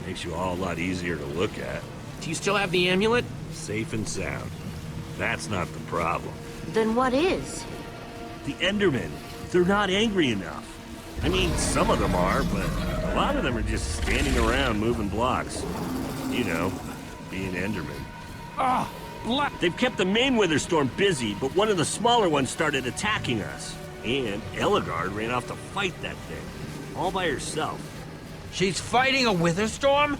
Makes you all a lot easier to look at. Do you still have the amulet? Safe and sound. That's not the problem. Then what is? The Endermen, they're not angry enough. I mean, some of them are, but a lot of them are just standing around moving blocks. You know, being Endermen. Ah, black. They've kept the main Witherstorm busy, but one of the smaller ones started attacking us. And Ellegaard ran off to fight that thing, all by herself. She's fighting a Witherstorm?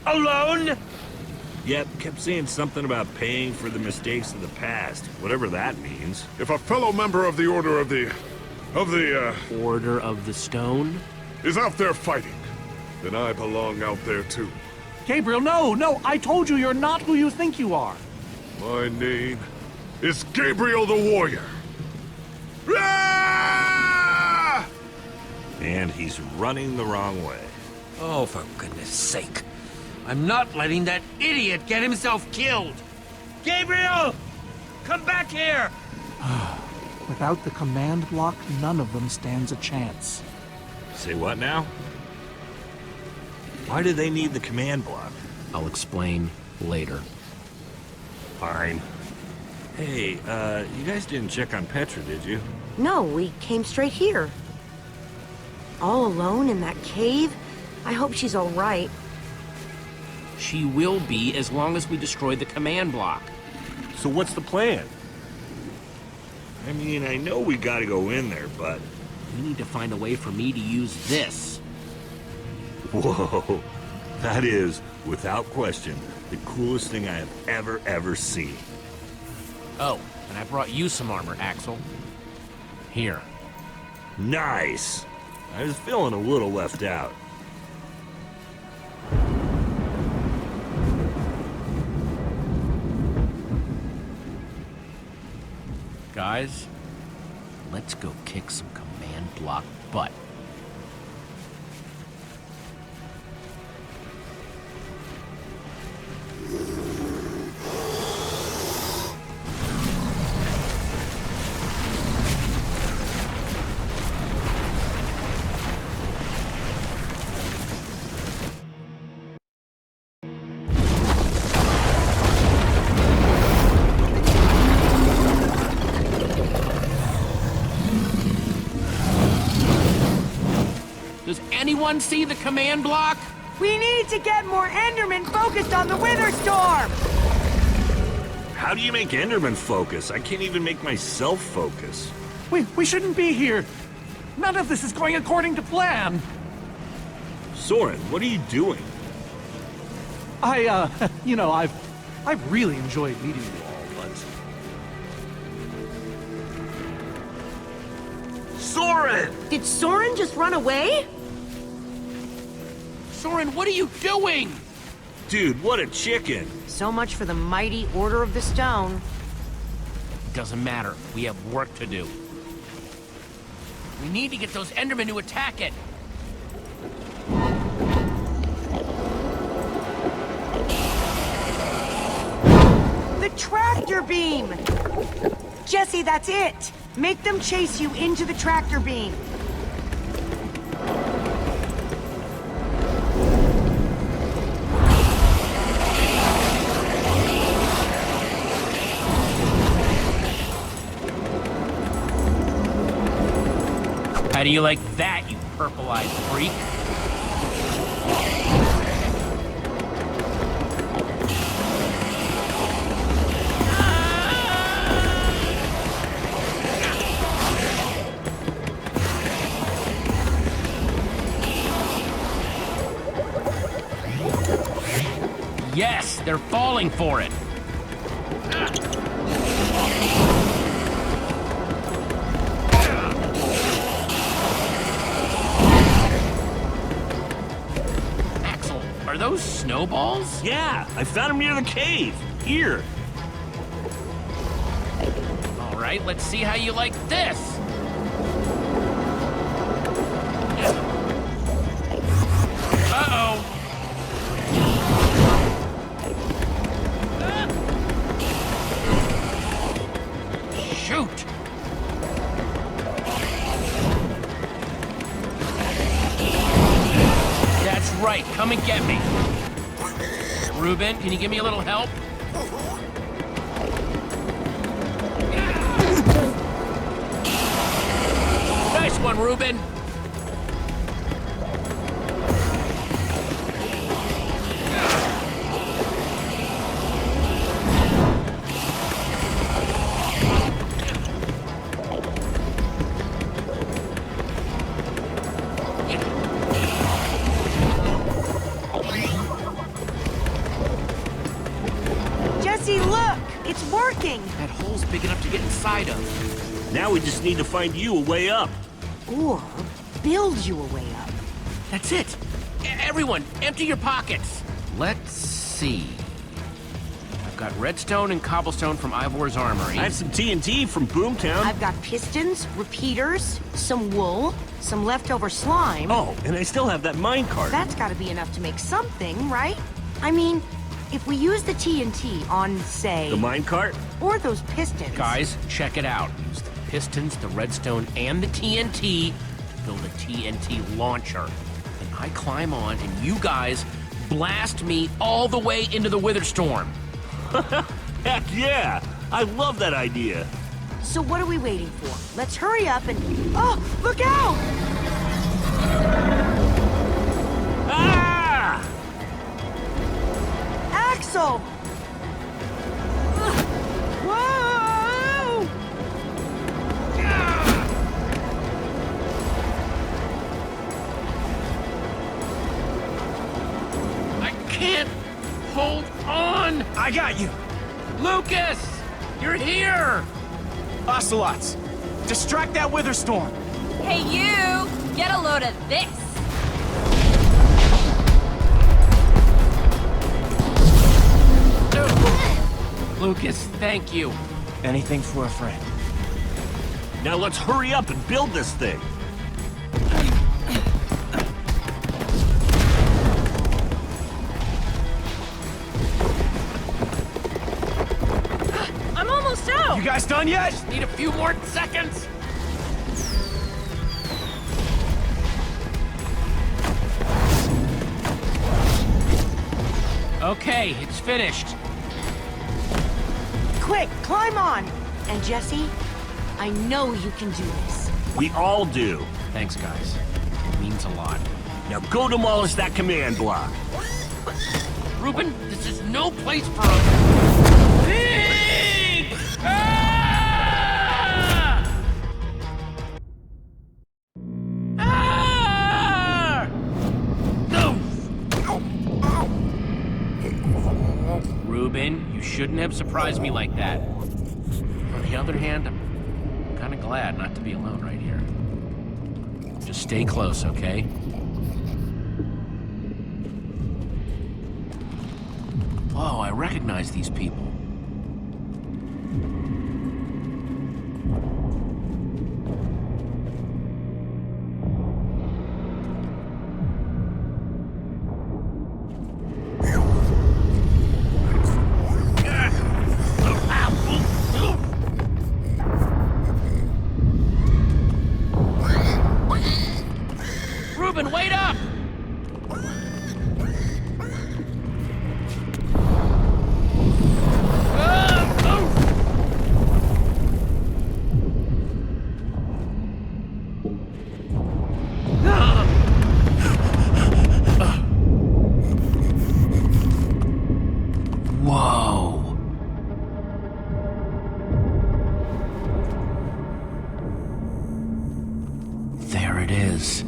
Alone? Yep, kept saying something about paying for the mistakes of the past, whatever that means. If a fellow member of the Order of the Order of the Stone? is out there fighting, then I belong out there too. Gabriel, no, I told you you're not who you think you are. My name is Gabriel the Warrior. Ah! And he's running the wrong way. Oh, for goodness sake. I'm not letting that idiot get himself killed. Gabriel! Come back here! Without the command block, none of them stands a chance. Say what now? Why do they need the command block? I'll explain later. Fine. Hey, you guys didn't check on Petra, did you? No, we came straight here. All alone in that cave? I hope she's all right. She will be as long as we destroy the command block. So what's the plan? I mean, I know we gotta go in there, but... We need to find a way for me to use this. Whoa. That is, without question, the coolest thing I have ever seen. Oh, and I brought you some armor, Axel. Here. Nice! I was feeling a little left out. Guys, let's go kick some command block butt. Does anyone see the command block? We need to get more Endermen focused on the Witherstorm! How do you make Enderman focus? I can't even make myself focus. We shouldn't be here. None of this is going according to plan. Soren, what are you doing? I've really enjoyed meeting you all, but... Soren! Did Soren just run away? Soren, what are you doing? Dude, what a chicken! So much for the mighty Order of the Stone. Doesn't matter. We have work to do. We need to get those Endermen to attack it. The tractor beam! Jesse, that's it! Make them chase you into the tractor beam. How do you like that, you purple-eyed freak? Yes, they're falling for it. Axel, are those snowballs? Yeah, I found them near the cave. Here. All right, let's see how you like this. Uh-oh. Shoot! That's right, come and get me. Reuben, can you give me a little help? Nice one, Reuben. Jesse, look! It's working! That hole's big enough to get inside of. Now we just need to find you a way up. Or build you a way up. That's it. Everyone, empty your pockets. Let's see. I've got redstone and cobblestone from Ivor's armory. I have some TNT from Boomtown. I've got pistons, repeaters, some wool, some leftover slime. Oh, and I still have that minecart. That's gotta be enough to make something, right? I mean, if we use the TNT on, say... The minecart? Or those pistons... Guys, check it out. Use the pistons, the redstone, and the TNT to build a TNT launcher. And I climb on, and you guys blast me all the way into the Wither Storm. Heck yeah! I love that idea. So what are we waiting for? Let's hurry up and... Oh, look out! Ah! Axel! Whoa! I can't hold on! I got you! Lucas! You're here! Ocelots! Distract that Wither Storm! Hey, you! Get a load of this! Lucas, thank you. Anything for a friend. Now let's hurry up and build this thing. I'm almost out! You guys done yet? Need a few more seconds. Okay, it's finished. Quick, climb on! And Jesse, I know you can do this. We all do. Thanks, guys. It means a lot. Now go demolish that command block. Reuben, this is no place for a... Pig! Ah! Ah! No! Reuben, you shouldn't have surprised me like that. On the other hand, I'm kind of glad not to be alone right here. Just stay close, okay? Whoa, I recognize these people. Reuben, wait up! Whoa. There it is.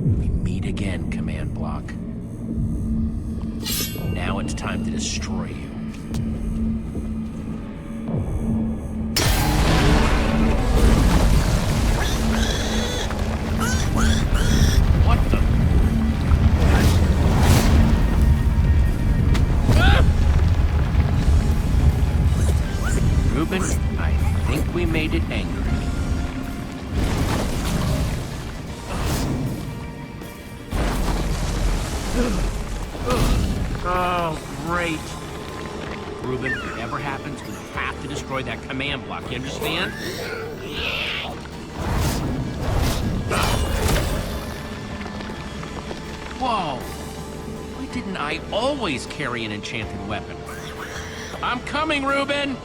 We meet again, command block. Now it's time to destroy you. What the? Reuben, I think we made it angry. Oh, great. Reuben, whatever happens, we have to destroy that command block, you understand? Whoa! Why didn't I always carry an enchanted weapon? I'm coming, Reuben!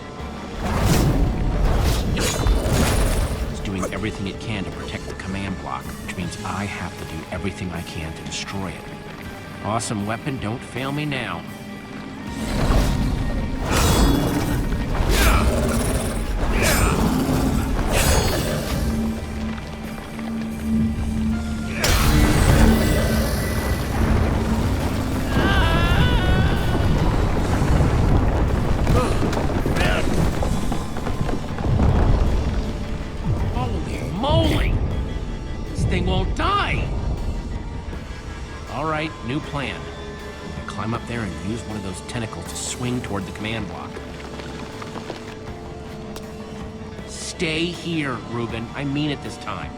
It's doing everything it can to protect the command block, which means I have to do everything I can to destroy it. Awesome weapon, don't fail me now. New plan. I climb up there and use one of those tentacles to swing toward the command block. Stay here, Reuben. I mean it this time.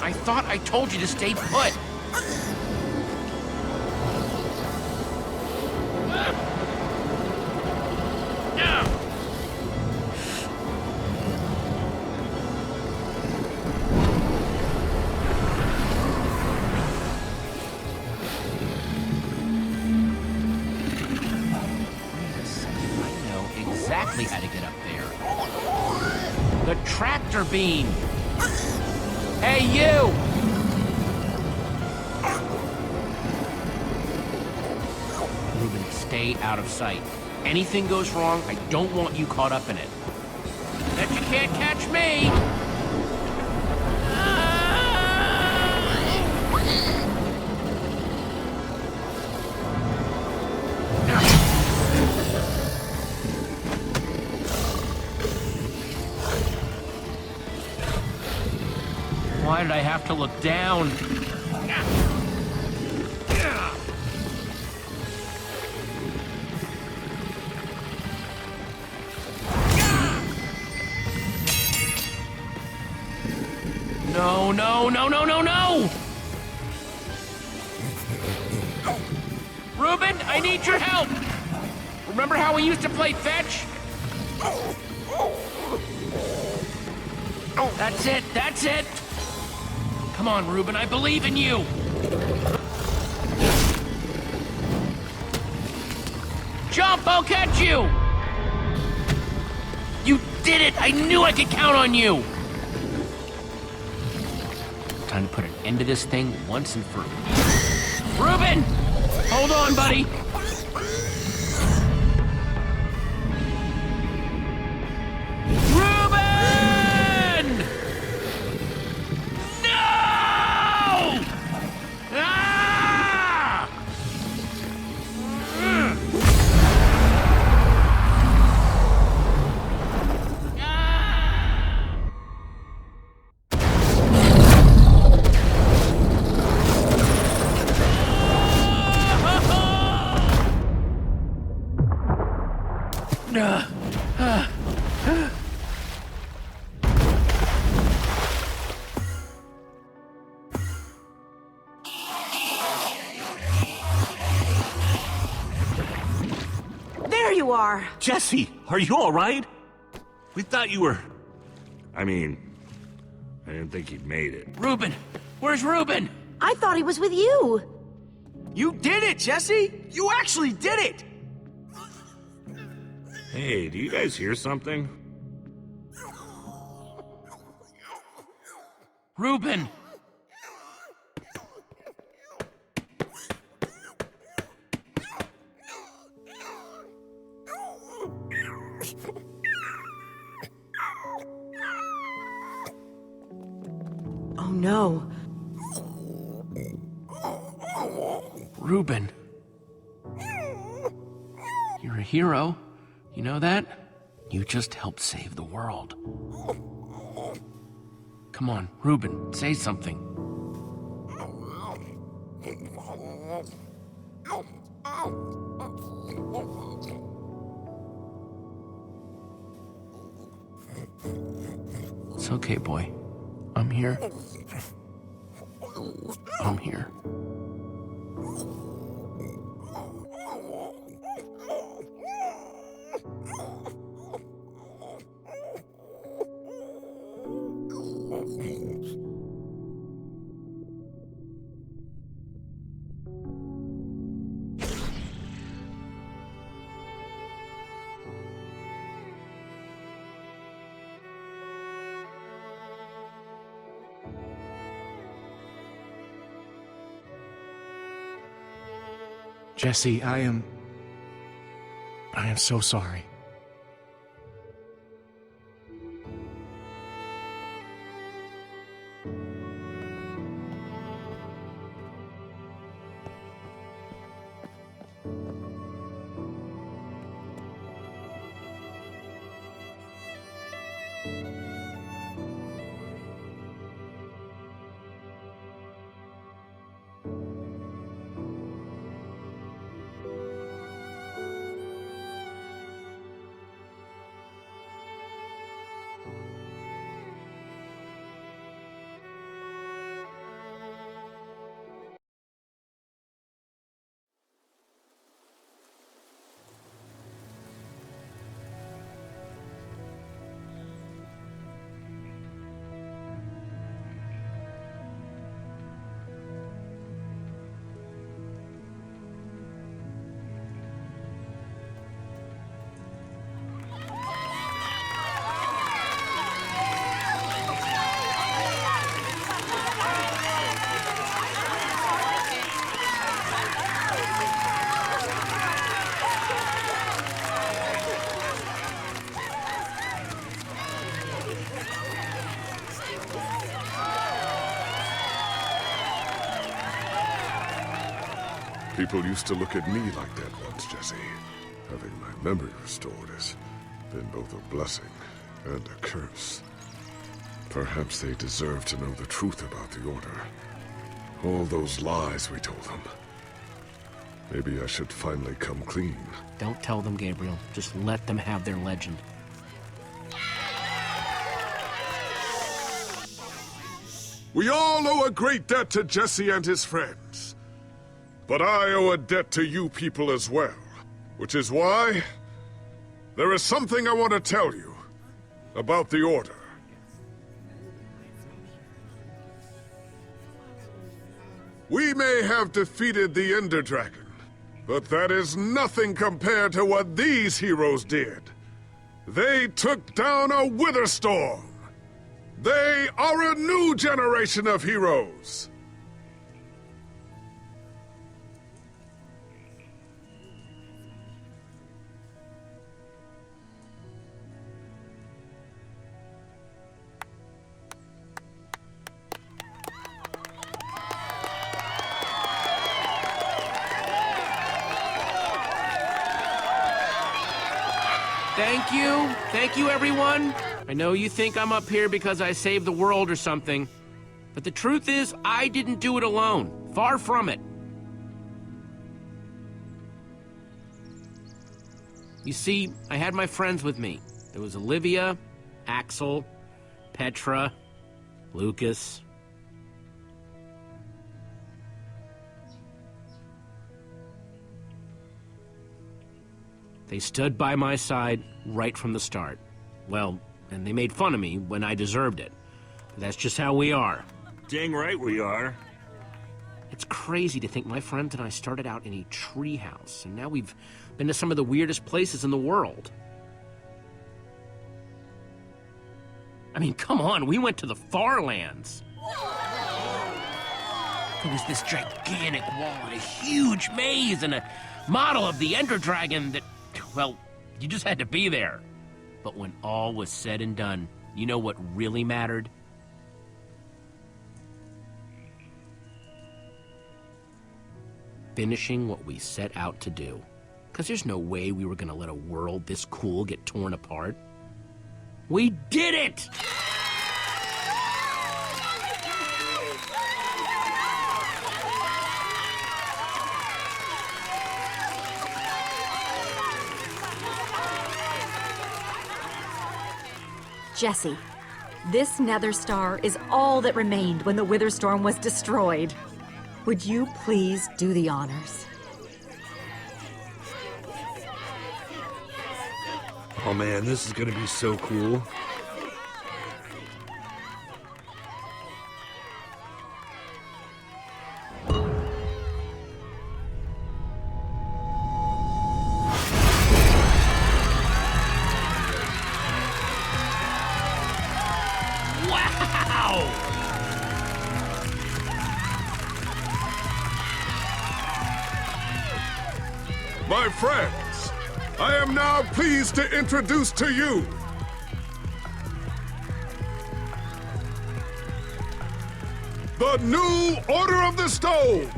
I thought I told you to stay put. Exactly how to get up there. The tractor beam! Hey, you! Reuben, stay out of sight. Anything goes wrong, I don't want you caught up in it. Bet you can't catch me! Why did I have to look down? No, no, no, no, no, no! Reuben, I need your help! Remember how we used to play fetch? That's it, that's it! Come on, Reuben, I believe in you! Jump, I'll catch you! You did it! I knew I could count on you! Time to put an end to this thing once and for all. Reuben! Hold on, buddy! There you are! Jesse, are you all right? We thought you were... I mean, I didn't think he'd made it. Reuben! Where's Reuben? I thought he was with you. You did it, Jesse! You actually did it! Hey, do you guys hear something? Reuben! Oh no. Reuben. You're a hero. You know that? You just helped save the world. Come on, Reuben, say something. It's okay, boy. I'm here. I'm here. Jesse, I am so sorry. People used to look at me like that once, Jesse. Having my memory restored has been both a blessing and a curse. Perhaps they deserve to know the truth about the Order. All those lies we told them. Maybe I should finally come clean. Don't tell them, Gabriel. Just let them have their legend. We all owe a great debt to Jesse and his friends. But I owe a debt to you people as well. Which is why there is something I want to tell you about the Order. We may have defeated the Ender Dragon, but that is nothing compared to what these heroes did. They took down a Wither Storm. They are a new generation of heroes. Thank you. Thank you, everyone. I know you think I'm up here because I saved the world or something, but the truth is, I didn't do it alone. Far from it. You see, I had my friends with me. There was Olivia, Axel, Petra, Lucas. They stood by my side right from the start. Well, and they made fun of me when I deserved it. But that's just how we are. Dang right we are. It's crazy to think my friends and I started out in a treehouse, and now we've been to some of the weirdest places in the world. I mean, come on, we went to the far lands. There was this gigantic wall and a huge maze and a model of the Ender Dragon that, well, you just had to be there. But when all was said and done, you know what really mattered? Finishing what we set out to do. Because there's no way we were going to let a world this cool get torn apart. We did it! Jesse, this Nether Star is all that remained when the Witherstorm was destroyed. Would you please do the honors? Oh man, this is gonna be so cool. My friends, I am now pleased to introduce to you the new Order of the Stone.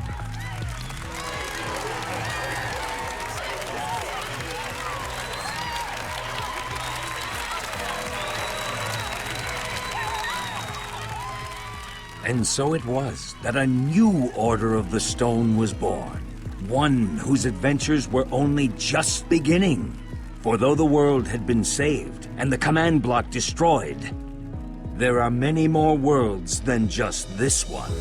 And so it was that a new Order of the Stone was born. One whose adventures were only just beginning. For though the world had been saved and the command block destroyed, there are many more worlds than just this one.